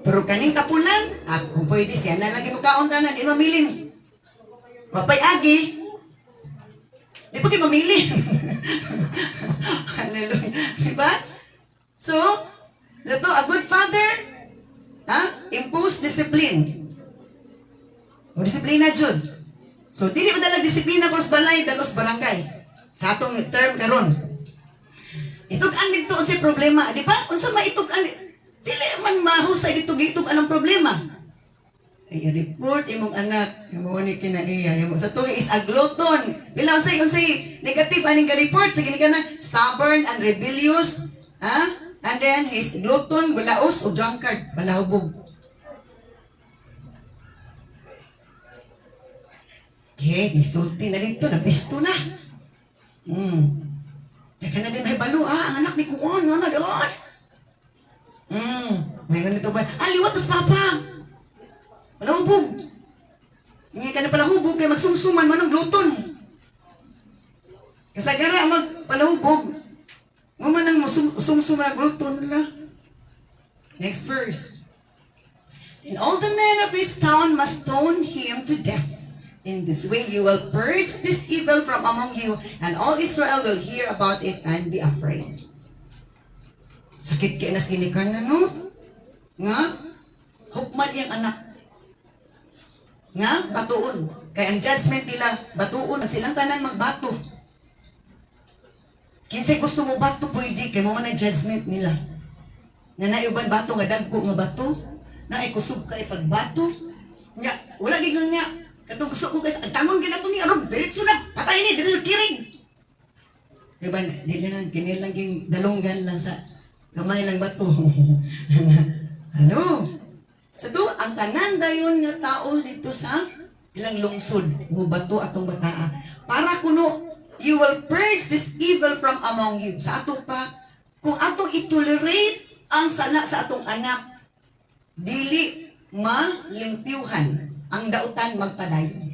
Pero kaning tapulan, at kung pwede siya na lagi mo kaon ka na, di mamilin. Mapay agi. Di pa kayo mamilin. Hallelujah. Di ba? So, ito, a good father, impose discipline. O disiplina jud. So, dili mo dalang disiplina cross balay, dalos barangay. Sa atong term karon. Itug-an dito si problema, di ba? Unsa maitug-an, dili man mahusay dito gitug anong problema. Ay report imong anak, mo ni kinaiya, imo sa tuhi is a glutton. Bila unsay negative aning ga-report sa gini kana stubborn and rebellious, and then he's glutton, bulaos ug drunkard, balahubog. Okay, gisulti na dito, nabisto na. Teka na din may balo, ang anak ni Kuon, ano doon? May ganito ba? Liwat tas papa. Palahubog. Ngayon ka na palahubog, kaya magsumsuman man ng gluton. Kasagara magpalahubog. Maman ang sumsuman ng gluton nila. Next verse. And all the men of his town must stone him to death. In this way you will purge this evil from among you, and all Israel will hear about it and be afraid. Sakit kaya nas ginikan na, no? Nga? Hukman iyang anak. Nga? Batuon. Kaya ang judgment nila, batuon. At silang tanan magbato. Kinsay gusto mo bato, pwede. Kaya mo man ang judgment nila. Na naiuban bato, nga dagko nga bato. Na ay kusog ka ipagbato. Nga, wala gigang nga. Katong gusto ko guys, ang tangon gina to ni Arab, diretso na, patay ni, diretso kiring. Diba, dili lang, kinilang yung dalunggan lang sa kamay lang bato. Ano? So to, ang tanan dayon nga tao dito sa ilang lungsod, mo bato atong bataa. Para kuno, you will purge this evil from among you. Sa ato pa, kung atong itolerate ang sala sa atong anak, dili malimpyuhan ang dautan magpadayon.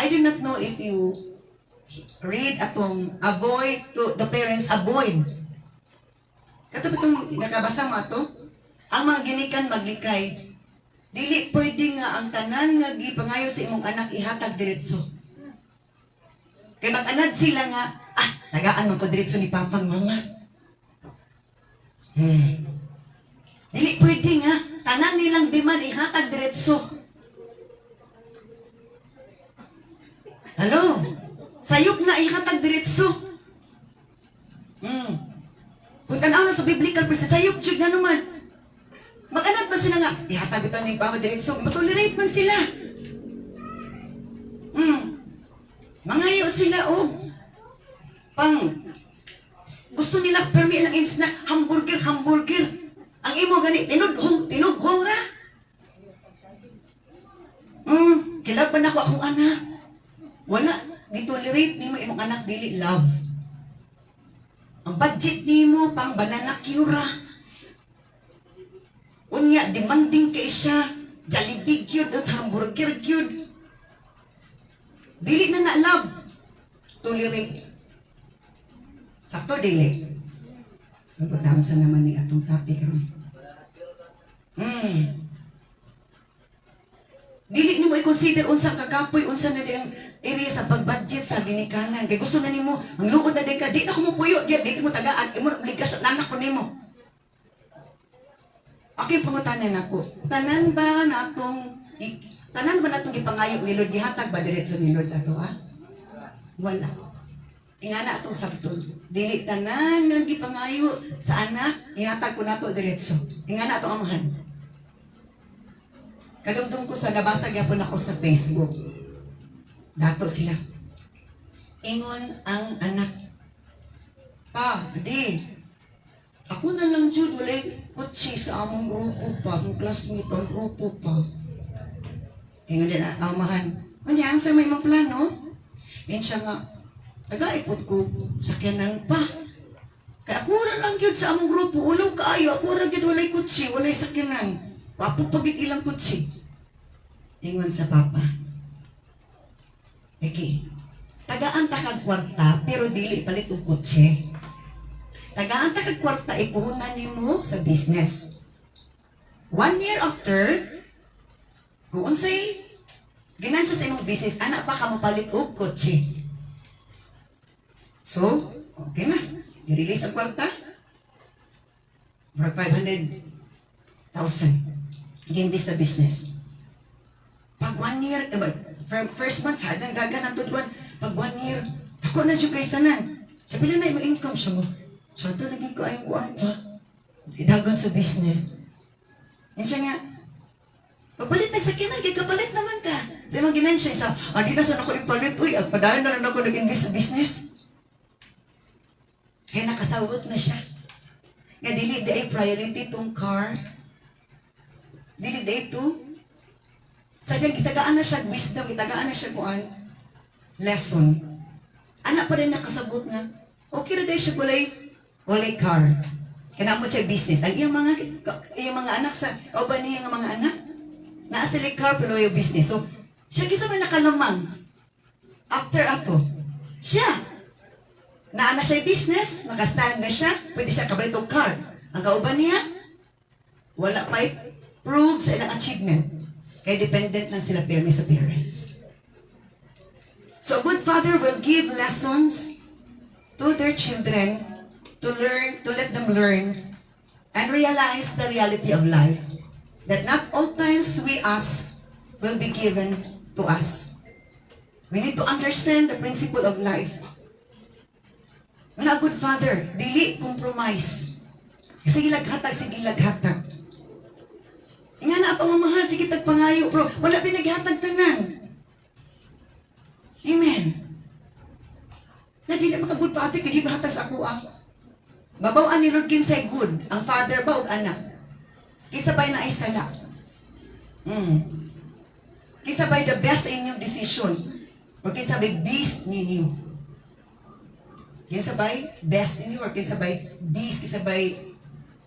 I do not know if you read atong avoid to the parents avoid. Kato itong nakabasa mo ato? Ang mga ginikan maglikay. Dili pwede nga ang tanan nga gipangayo sa imong anak ihatag diretso. Kay mag-anad sila nga, tagaan man ko diretso ni Papa Mama. Dili pwede nga tanan nilang demand ihatag diretso. Hello? Sayop na ihatag diretso. Kung tanaw na sa biblical verse, sayop jud nga naman. Mag-anad ba sila nga? Ihatag ito ni Papa diretso. Matolerate man sila. Mangayo sila og gusto nila permi lang ins na hamburger. Ang imo gani tinughong ra. Kilaban ako akong anak. Wala gitolerate nimo imong anak dili love. Ang budget nimo pang banana cura. Unya demanding kay siya, Jollibee gyud at hamburger gyud. Dili na love. Tolerate. Sakto dili. Sabi sa naman ni atong topic ron. Dili nimo i-consider unsa kakapoy, unsa na di ang area sa pag-budget sa ginikanan. Kay gusto na nimo, ang luod na di ka, di na ko mo puyo, di mo tagaan, imo ligas nanak ko nimo. Okay, pangutanan ako. Tanan ba natong ipangayo ni Lord, gihatag ba diretso ni Lord sa ato, Wala. Ingana atong sabton. Dili tanan nga gipangayo sa anak, ihatag ko nato diretso. Ingana atong amahan. Kadumdum ko sa nabasa gyapon ako sa Facebook. Dato sila. Ingon ang anak, pa, di, ako na lang jud walay kutsi sa among grupo pa, akong classmate ang grupo pa. Ingon din ang amahan, kanya ang sa may mga plano, and siya nga, taga-ipot ko, sakyanan pa. Kaya ako na lang yun sa among grupo, ulaw kaayo, ako na yun walay kutsi, walay sakyanan. Papo pagit ilang kutsi. Ingon sa papa, okay, tagaan ta kag kwarta, pero dili palit og kutsi. Tagaan ta kag kwarta, ipuhunan nimo sa business. 1 year after, kung unsay ginansya sa imong business, anak pa ka mapalit og kotse. So, okay na. I-release ang kwarta. For 500,000. Gimbis sa business. Pag 1 year, from first month, sa adang dagan ang tudwan, pag 1 year, ako na siya kaysanan. Sabi lang na yung income siya mo. So, ito naging ko ayong kwarta. Idagan sa business. Yan siya nga, pagpalit nagsakinan, kaya kapalit naman ka. Sa mga ginansya, siya, di na saan ako ipalit, uy, agpadahan na lang ako nag-invest sa business. Kaya nakasawot na siya. Nga dili di ay priority tong car. Dili di ito. Sadyang itagaan na siya wisdom, itagaan na siya kuan lesson. Anak pa rin nakasabot nga, okay na dahil siya walay car. Kaya mo siya business. Ang iyong mga anak sa, kauban niya nga mga anak, naa sila car pero yung business. So, siya kisa may nakalamang. After ato, siya, naa na siya business, makastand na siya, pwede siya kabalitong car. Ang kauban niya, wala pa prove sa ilang achievement. Kaya dependent lang sila pirmi sa parents. So a good father will give lessons to their children to let them learn and realize the reality of life. That not all times we ask will be given to us. We need to understand the principle of life. When a good father, dili compromise. Sige laghatag, sige laghatag. Nga na atong mahal, sige tagpangayo, bro. Wala pinaghatag tanan. Amen. Na di na maka-good father, kaya di mahatag sa ako Babawaan ni Lord kinsay good, ang father ba o anak? Kisabay na ay sala. Kisabay the best in your decision. Or kinsabay beast ninyo. Kinsabay best in you, or kinsabay beast, kisabay,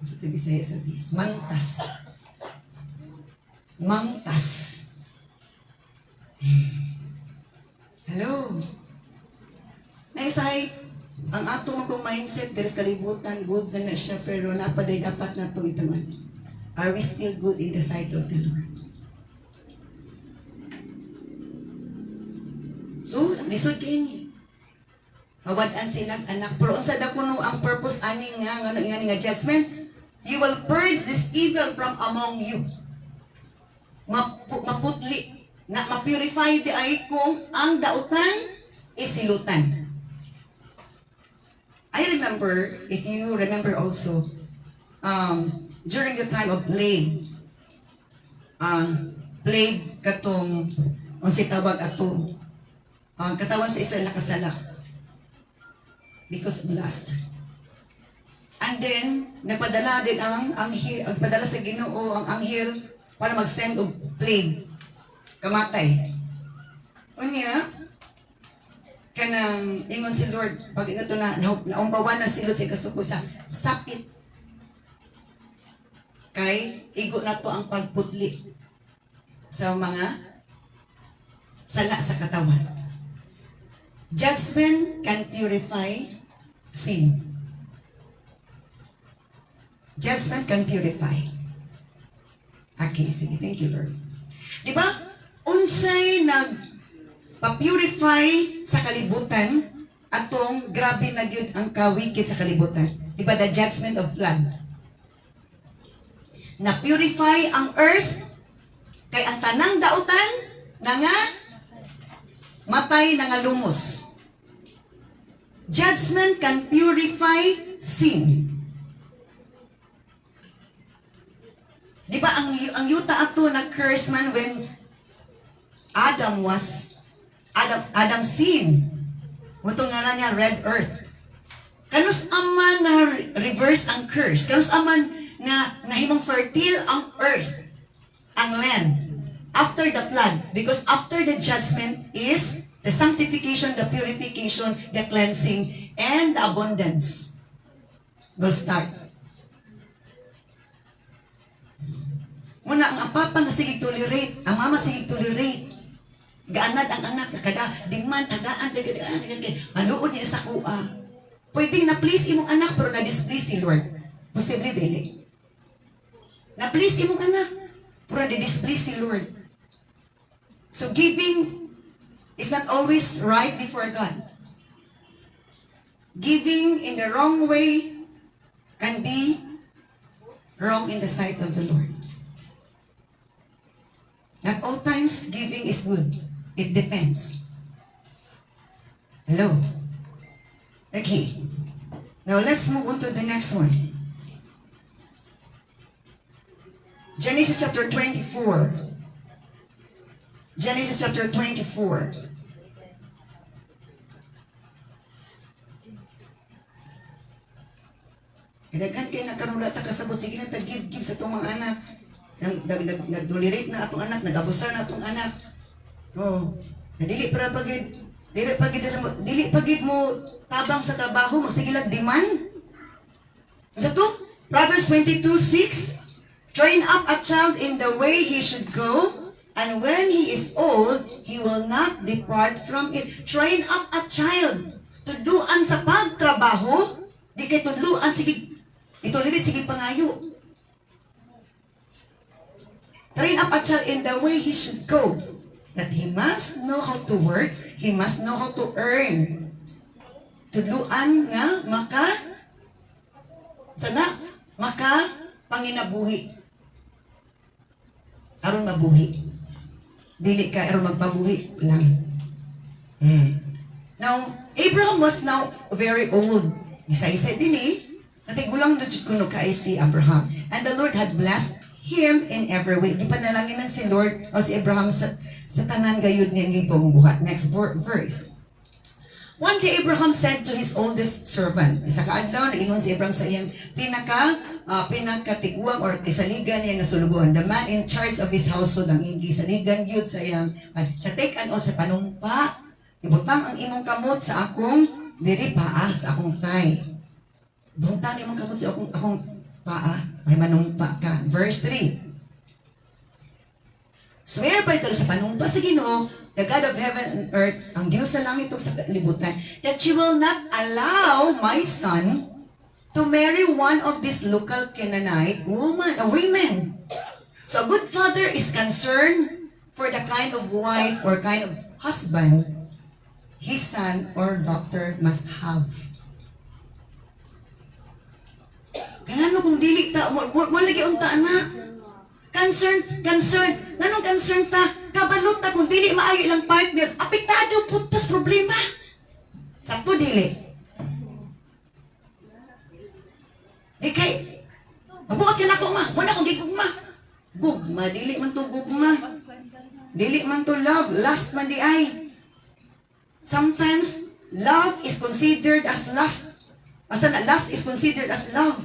sa Bisaya sa beast, mantas. Mangtas. Hello. Naisay, ang ato magong mindset, there's kalibutan, good na siya, pero napaday dapat na ito itaman. Are we still good in the sight of the Lord? So, lisod kayo niya. Mawadaan silang anak. Pero unsa da kuno ang purpose aning nga judgment? You will purge this evil from among you. Maputli, na mapurify di ay kung ang dautan isilutan. I remember, if you remember also, during the time of plague katong, unsay tawag ato, katawan sa Israel nakasala because of lust. And then, nagpadala din ang anghel, nagpadala sa Ginoo ang anghel para mag-send og plague. Kamatay. Unya, kanang ingon si Lord, pag ito naumbawan na si Lord sa kasuko siya, stop it. Kay, igo na to ang pagputli sa mga sala sa katawan. Judgment can purify sin. Judgment can purify. Okay, sige. Thank you, Lord. Di ba? Unsay nagpa-purify sa kalibutan atong grabe na gyud ang kawikit sa kalibutan. Di ba? The judgment of flood. Na-purify ang earth kay ang tanang dautan nga matay nga lumos. Judgment can purify sin. Di ba ang yuta ato na curse man when Adam was Adam sin. Mutong nga niya red earth. Kanus aman na reverse ang curse. Kanus aman na nahimong fertile ang earth, ang land, after the flood. Because after the judgment is the sanctification, the purification, the cleansing, and the abundance will start. Muna, ang papa nga sige tolerate, ang mama sige tolerate. Gaanad ang anak, kada dingman, tagaan, maluod niya sa kuha. Pwede na-please imong anak, pero na-displease si Lord. Posible, dili. Na-please imong anak, pero na-displease si Lord. So giving is not always right before God. Giving in the wrong way can be wrong in the sight of the Lord. At all times, giving is good. It depends. Hello? Okay. Now, let's move on to the next one. Genesis chapter 24. Genesis chapter 24. Kadagan kayo nagkaroon ta kasabot, sige na give sa itong mga anak. Nag-tolerate na atong anak, nag-abusar na atong anak. Oh, dili pagid mo tabang sa trabaho, magsigilag demand. Sa to, Proverbs 22:6, train up a child in the way he should go, and when he is old, he will not depart from it. Train up a child. Tudluan sa pagtrabaho, di kay tudluan sige, itolerate sige pangayo. Train up a child in the way he should go. That he must know how to work, he must know how to earn. Tudluan nga maka panginabuhi. Aron mabuhi. Dili ka aron magpabuhi lang. Now, Abraham was now very old. Isa-isa din natigulang na jud kuno kay si Abraham. And the Lord had blessed him in every way. Di panalangin na si Lord o si Abraham sa tanan gayud niya ngipong buhat. Next verse. One day Abraham said to his oldest servant, isa ka adlaw naingon si Abraham sa iyang pinakatiguang or kisaligan niya nga sulugon, the man in charge of his household, ang kisaligan yun sa iyang siya take an sa panumpa, ibutang ang imong kamot sa akong diri paa, sa akong thigh. Ibutang imong kamot sa akong paa, may manumpa ka. Verse 3. Swear by ito sa panumpa sa Ginoo, the God of heaven and earth, ang Diyos sa langit ug sa libutan, that you will not allow my son to marry one of these local Canaanite women. So a good father is concerned for the kind of wife or kind of husband his son or daughter must have. Kaya kung dili ta, mo lagi unta na. Concern. Nganong concern ta? Kabalot ta kung dili maayo ilang partner. Apektado putas problema. Sakto dili. Di kay, mabuot ka na ko ma. Muna kong gigugma. Gugma, dili man to gugma. Dili man to love. Lust man di ay. Sometimes, love is considered as lust. Asa na, lust is considered as love.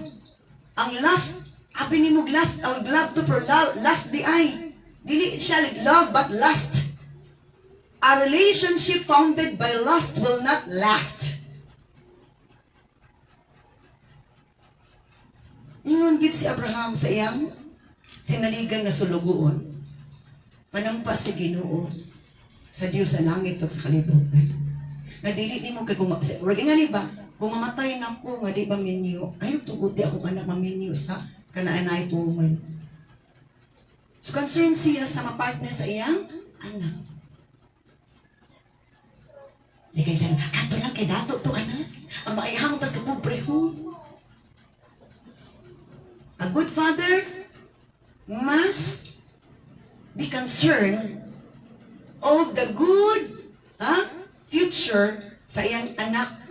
Ang lust, abi ni mo lust, or love to pro lust di ay. Dili siya like love but lust. A relationship founded by lust will not last. Ingon gid si Abraham sa iyang sinaligan na sulugoon. Panampa sa Ginoo sa Dios sa langit ug sa kalibutan. Nga dili nimo kay kung nga ni ba kung mamatay na ko nga di ba minyo, ayaw tugot di akong anak maminyo sa kanaanay woman. So concern siya sa mapartner sa iyang anak. Di kayo siya, hanto lang kay dato to anak. Ang maayahang tas kapubreho. A good father must be concerned of the good future sa iyang anak.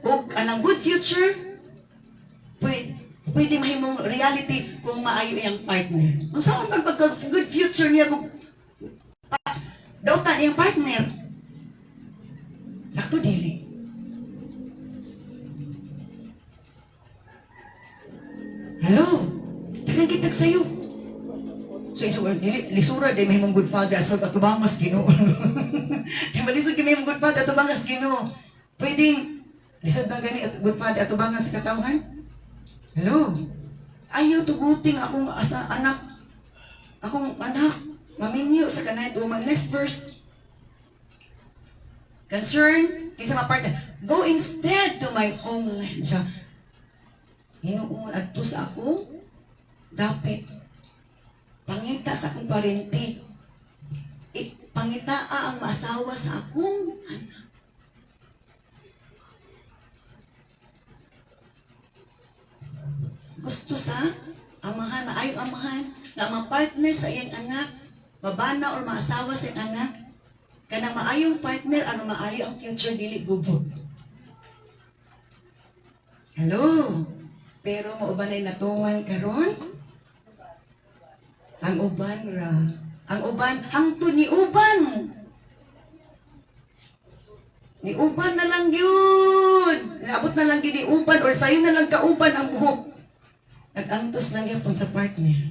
O anang good future, pwede mahimong reality kung maayo iyang partner. Kung saan man pagka good future niya, dautan iyang partner. Sakto dili. Hello? Dagan kitag sayo. So, lisura day may mong good father asal atubangas Ginoo. Yung malisod kay may mong good father atubangas Ginoo. Pwedeng lisod na gani at good father atubangas sa katawhan? Hello? Ayaw tuguting akong asa anak. Akong anak, maminyo sa kanay tuman. Next verse. Concern, kinsa ma-partner. Go instead to my homeland. Siya, hinuon adto sa akong dapit. Pangita sa akong parente. Pangitaa ang maasawa sa akong anak. Gusto sa amahan, maayo amahan, na ma-partner sa iyang anak, mabana or maasawa sa iyang anak, kanang maayong partner, ano maayo ang future dili gubot. Hello? Pero maubanay natungan karon? Ang uban ra. Ang uban, hangtod ni uban. Ni uban na lang yun. Naabot na lang yun ni uban or sa'yo na lang kauban ang buhok. Nag-antos lang yapon sa partner.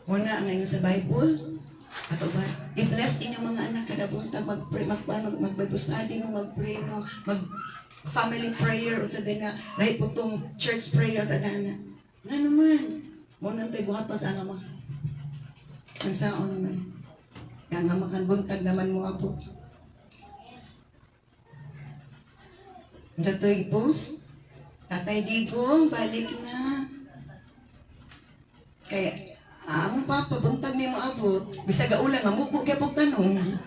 Una ngayon sa Bible, at uban, i-bless inyong mga anak kada buntag mag-Bible study mo, mag-pray mo, family prayer o sa dina, lahi po itong church prayer sa dana. Nga naman, muna tayo buhat pa sa nga mga. Ang saon man. Nga nga makan buntag naman mo ako. Dito i-post. Tatay Digong, balik na. Kaya, among papa, buntag ni mo abot. Bisag ulan, mamubo kaya pong tanong.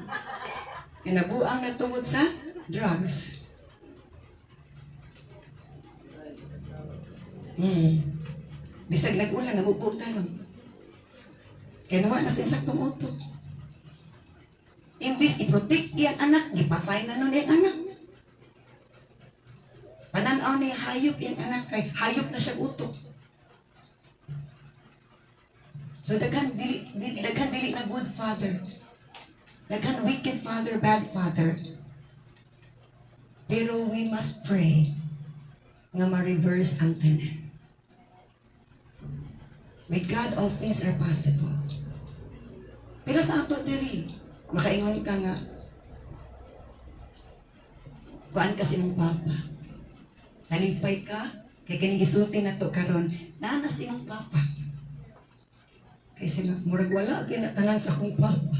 Kinabuang na tungod sa drugs. Bisag nag-ulan, namubo tanong. Kaya naman, nasa insaktong utok. Imbis, i-protect iyang anak, gipatay na nun iyang anak. Pananaw niya hayop iyang anak, kay hayop na siya utok. So daghan dili na good father. Daghan wicked father, bad father. Pero we must pray nga ma-reverse ang tanan. With God, all things are possible. Pero sa ato diri, makaingon ka nga, kuan kasi mong papa. Nalipay ka, kay kinigisulti na to karon, nanas imong papa. Kay sila, murag wala, kinatanan sa akong papa.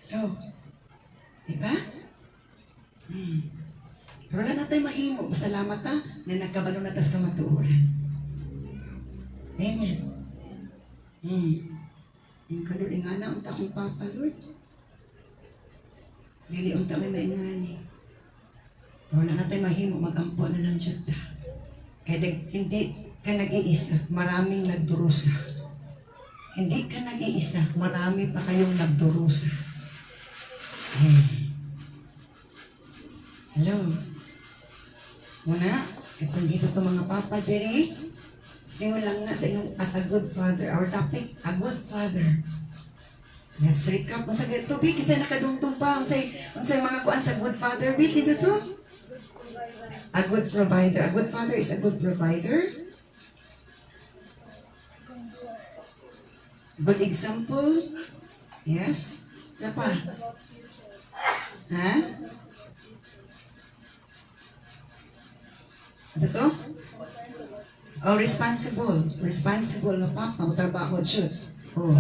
So, diba? Pero wala na tayo mahimo, masalamat ta, na nagkabalo na tas kamatuoran. Amen. Yung ka, Lord, ingana, unta akong papa, Lord. Dili, unta may maingani. Pero wala na tayo mahimo, magampo na lang siya ta. Kaya hindi ka nag-iisa, maraming nagdurusa. Hindi ka nag-iisa, marami pa kayong nagdurusa. Hello? Muna, itong dito itong mga papa diri, tingin lang na sa inyong as a good father. Our topic, a good father. Let's recap. Kung sa tubig, kasi nakadungtong pa. Kung sa mga kuan sa good father, wait, ito to? A good provider. A good father is a good provider. Good example. Yes. Isa pa. Ha? Ano to? Oh, responsible. Responsible na papa. Matrabaho siya. Oh.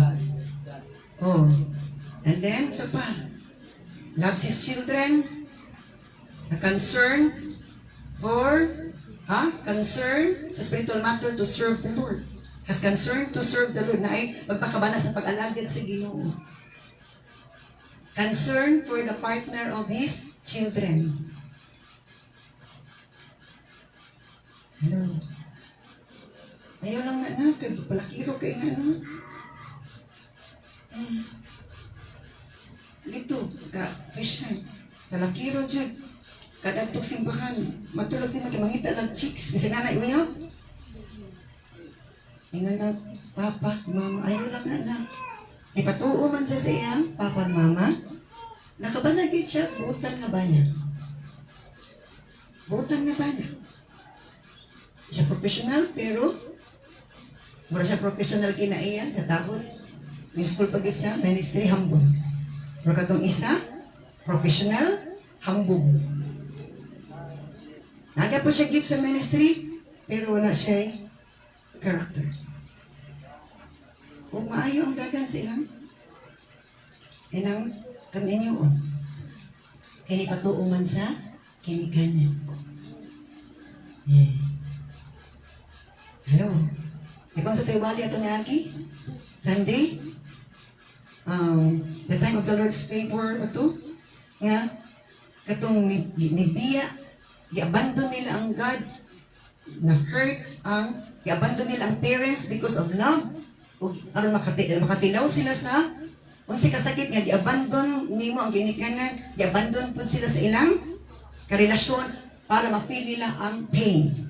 Oh. And then, isa pa. Loves his children. A concern for, concern sa spiritual matter to serve the Lord. Has concern to serve the Lord na ay magpakabana sa pag-alagad sa Ginoo. Concern for the partner of his children. Hello. Ayaw lang na, palakiro kayo nga, no? Gito, ka-Christian, palakiro dyan. Kadagtog simbahan, matulog si mangita lang chicks, kasi nanay uyab. Ingan na, Papa, Mama, ayaw lang anak. Ipatuo man siya sa iyang Papa, Mama. Nakabanagid siya, butan nga ba niya? Butan nga ba niya? Siya professional, pero mura siya professional kinaiyan, katapon. Yung school pagit sa ministry, hambog. Pero katong isa, professional, hambog. Naga po siya gift sa ministry, pero wala siya character. Kung maayo ang dagan silang, ilang kami niyo. Kini patuo man sa kinikanan. Hello. Ikaw sa Tewali ato ni Aki? Sunday? The time of the Lord's favor ato? Nga? Katong nibiya, i-abandon nila ang God, na-hurt ang, i-abandon nila ang parents because of love, o aron makatilaw sila sa, kung si kasakit nga, i-abandon nimo ang ginikanan, i-abandon po sila sa ilang karelasyon para ma-feel nila ang pain.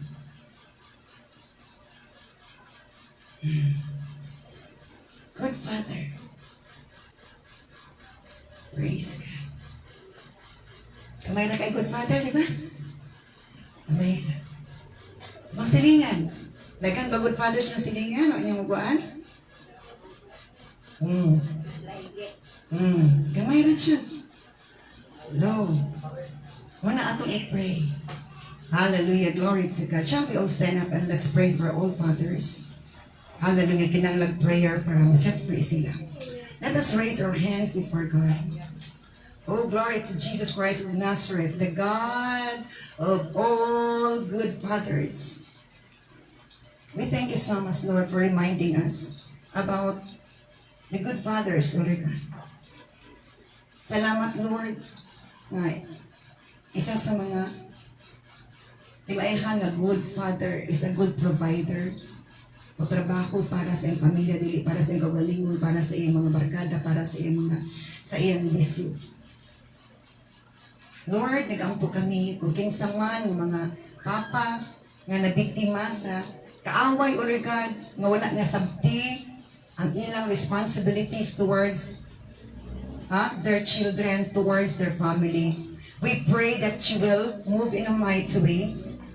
Good Father. Praise God. Kamay na kay Good Father, di ba? Kamay na. Sa mga silingan. Dagan ba Good Father siya silingan? O inyong maguaan? Kamay na siya. Hello. Muna atong i-pray. Hallelujah. Glory to God. Shall we all stand up and let's pray for all fathers? Hallelujah. Kinanglag prayer para ma-set free sila. Let us raise our hands before God. Oh, glory to Jesus Christ of Nazareth, the God of all good fathers. We thank you so much, Lord, for reminding us about the good fathers, Lord God. Salamat, Lord, nga isa sa mga timailhan nga good father is a good provider. O trabaho para sa iyang pamilya, dili para sa iyang kagalingon, para sa iyang mga barkada, para sa iyang bisyo. Lord, nag-ampo kami kung kinsa man ng mga papa nga nabiktima sa kaaway, O Lord God, nga wala nga sabti ang ilang responsibilities towards their children, towards their family. We pray that you will move in a mighty way,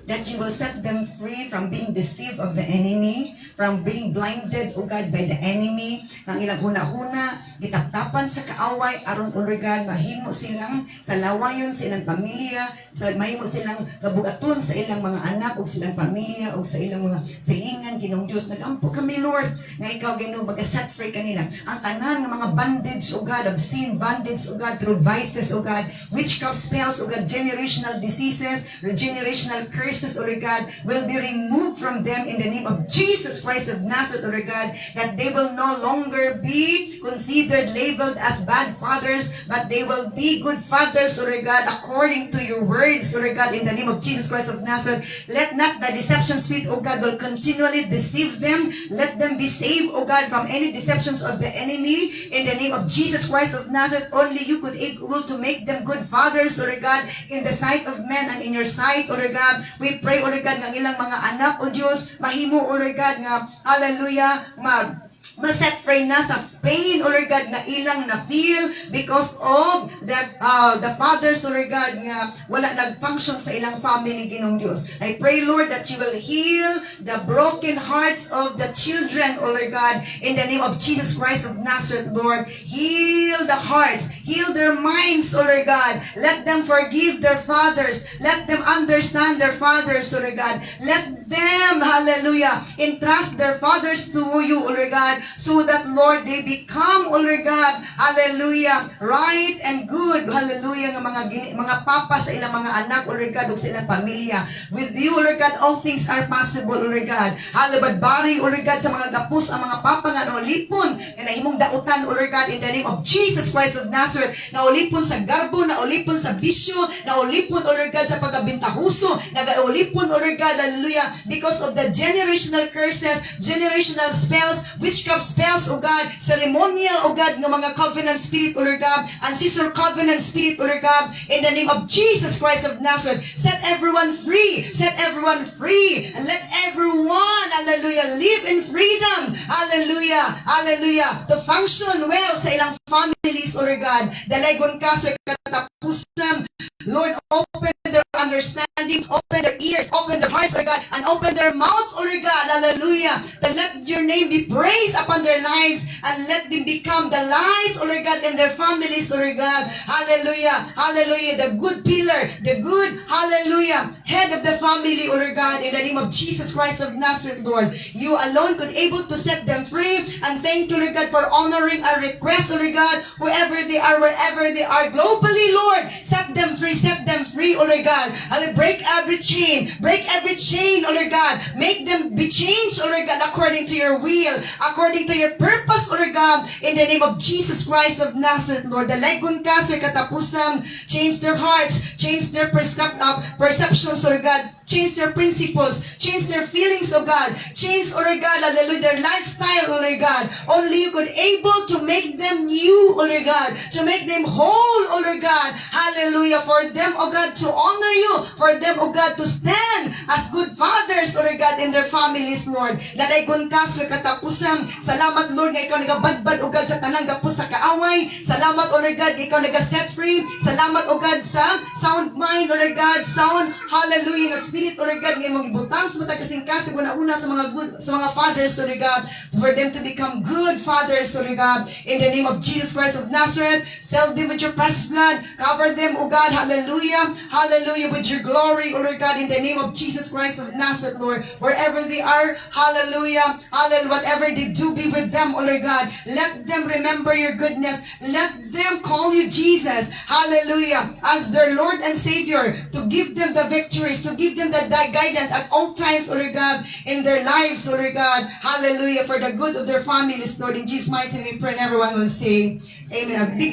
that you will set them free from being deceived of the enemy, from being blinded, O God, by the enemy, ng ilang huna-huna, gitaptapan sa kaaway, aron, O Lord God, mahimo silang sa lawayon sa ilang pamilya, mahimo silang gabugaton sa ilang mga anak, o silang pamilya, o sa ilang mga silingan, Ginoong Diyos. Nagampo kami, Lord, nga ikaw, Ginoo, mag-set free kanila. Ang tanan ng mga bondage, O God, of sin, bondage, O God, through vices, O God, witchcraft spells, O God, generational diseases, generational curses, O Lord God, will be removed from them in the name of Jesus Christ of Nazareth, O Lord God, that they will no longer be considered labeled as bad fathers, but they will be good fathers, O Lord God, according to your words, O Lord God, in the name of Jesus Christ of Nazareth. Let not the deception spirit, O God, will continually deceive them. Let them be saved, O God, from any deceptions of the enemy, in the name of Jesus Christ of Nazareth. Only you could able to make them good fathers, O Lord God, in the sight of men and in your sight, O Lord God. We pray, O Lord God, ng ilang mga anak, O Diyos, mahimo, O Lord God, nga, hallelujah, ma-set free na sa pain, O Lord God, na ilang na-feel because of that, the fathers, O Lord God, nga wala nag-function sa ilang family, Ginoong Diyos. I pray, Lord, that you will heal the broken hearts of the children, O Lord God, in the name of Jesus Christ of Nazareth, Lord. Heal the hearts, heal their minds, O Lord God. Let them forgive their fathers. Let them understand their fathers, O Lord God. Let them, hallelujah, entrust their fathers to you, O Lord God, so that, Lord, they become, O Lord God, hallelujah, right and good, hallelujah, ng mga papa sa ilang mga anak, O Lord God, o sa ilang pamilya. With you, O Lord God, all things are possible, O Lord God. Halabadbari, O Lord God, sa mga gapos, ang mga papa nga naulipon, na nahimong dautan, O Lord God, in the name of Jesus Christ of Nazareth, naulipon sa garbo, naulipon sa bisyo, naulipon, O Lord God, sa pagabintahuso, nagaulipon, O Lord God, hallelujah, because of the generational curses, generational spells, witchcraft break up spells, O God, ceremonial, O God, ng mga covenant spirit, O Lord God, ancestral covenant spirit, O Lord God, in the name of Jesus Christ of Nazareth. Set everyone free. Set everyone free. And let everyone, hallelujah, live in freedom. Hallelujah. Hallelujah. To function well sa ilang families, O Lord God. Dalagon ka sa katapusan. Lord, open their understanding, open their ears, open their hearts, O Lord God, and open their mouths, O Lord God. Hallelujah. That let your name be praised upon their lives and let them become the light, O Lord God, in their families, O Lord God. Hallelujah. Hallelujah. The good pillar, the good, hallelujah, head of the family, O Lord God, in the name of Jesus Christ of Nazareth, Lord. You alone could able to set them free. And thank you, Lord God, for honoring our request, O Lord God, whoever they are, wherever they are, globally, Lord. Set them free, O Lord God. Break every chain, O Lord God. Make them be changed, O Lord God, according to your will, according to your purpose, O Lord God, in the name of Jesus Christ of Nazareth, Lord. Dalagon ka sa katapusan, change their hearts, change their perceptions, O Lord God. Change their principles, change their feelings, oh God. Change, oh Lord God, hallelujah, their lifestyle, oh Lord God. Only you could able to make them new, oh Lord God, to make them whole, oh Lord God. Hallelujah. For them, oh God, to honor you. For them, oh God, to stand as good fathers, oh Lord God, in their families, Lord. Dalaygon ka sa katapusan. Salamat, Lord, nga ikaw nagabadbad, oh God, sa tanang gapos sa kaaway. Salamat, oh Lord God, ikaw nag-set free. Salamat, oh God, sa sound mind, oh Lord God, sound, hallelujah, nga spirit, O Lord God, ngayon mong ibutang sa matag kasing-kasig una sa mga good, sa mga fathers, O Lord God, for them to become good fathers, O Lord God, in the name of Jesus Christ of Nazareth. Seal them with your precious blood. Cover them, O God, hallelujah, hallelujah, with your glory, O Lord God, in the name of Jesus Christ of Nazareth, Lord. Wherever they are, hallelujah, hallelujah, whatever they do, be with them, O Lord God. Let them remember your goodness. Let them call you Jesus, hallelujah, as their Lord and Savior, to give them the victories, to give them the guidance at all times, O Lord God, in their lives, O Lord God. Hallelujah. For the good of their families, Lord. In Jesus' mighty name we pray, and everyone will say, Amen. A big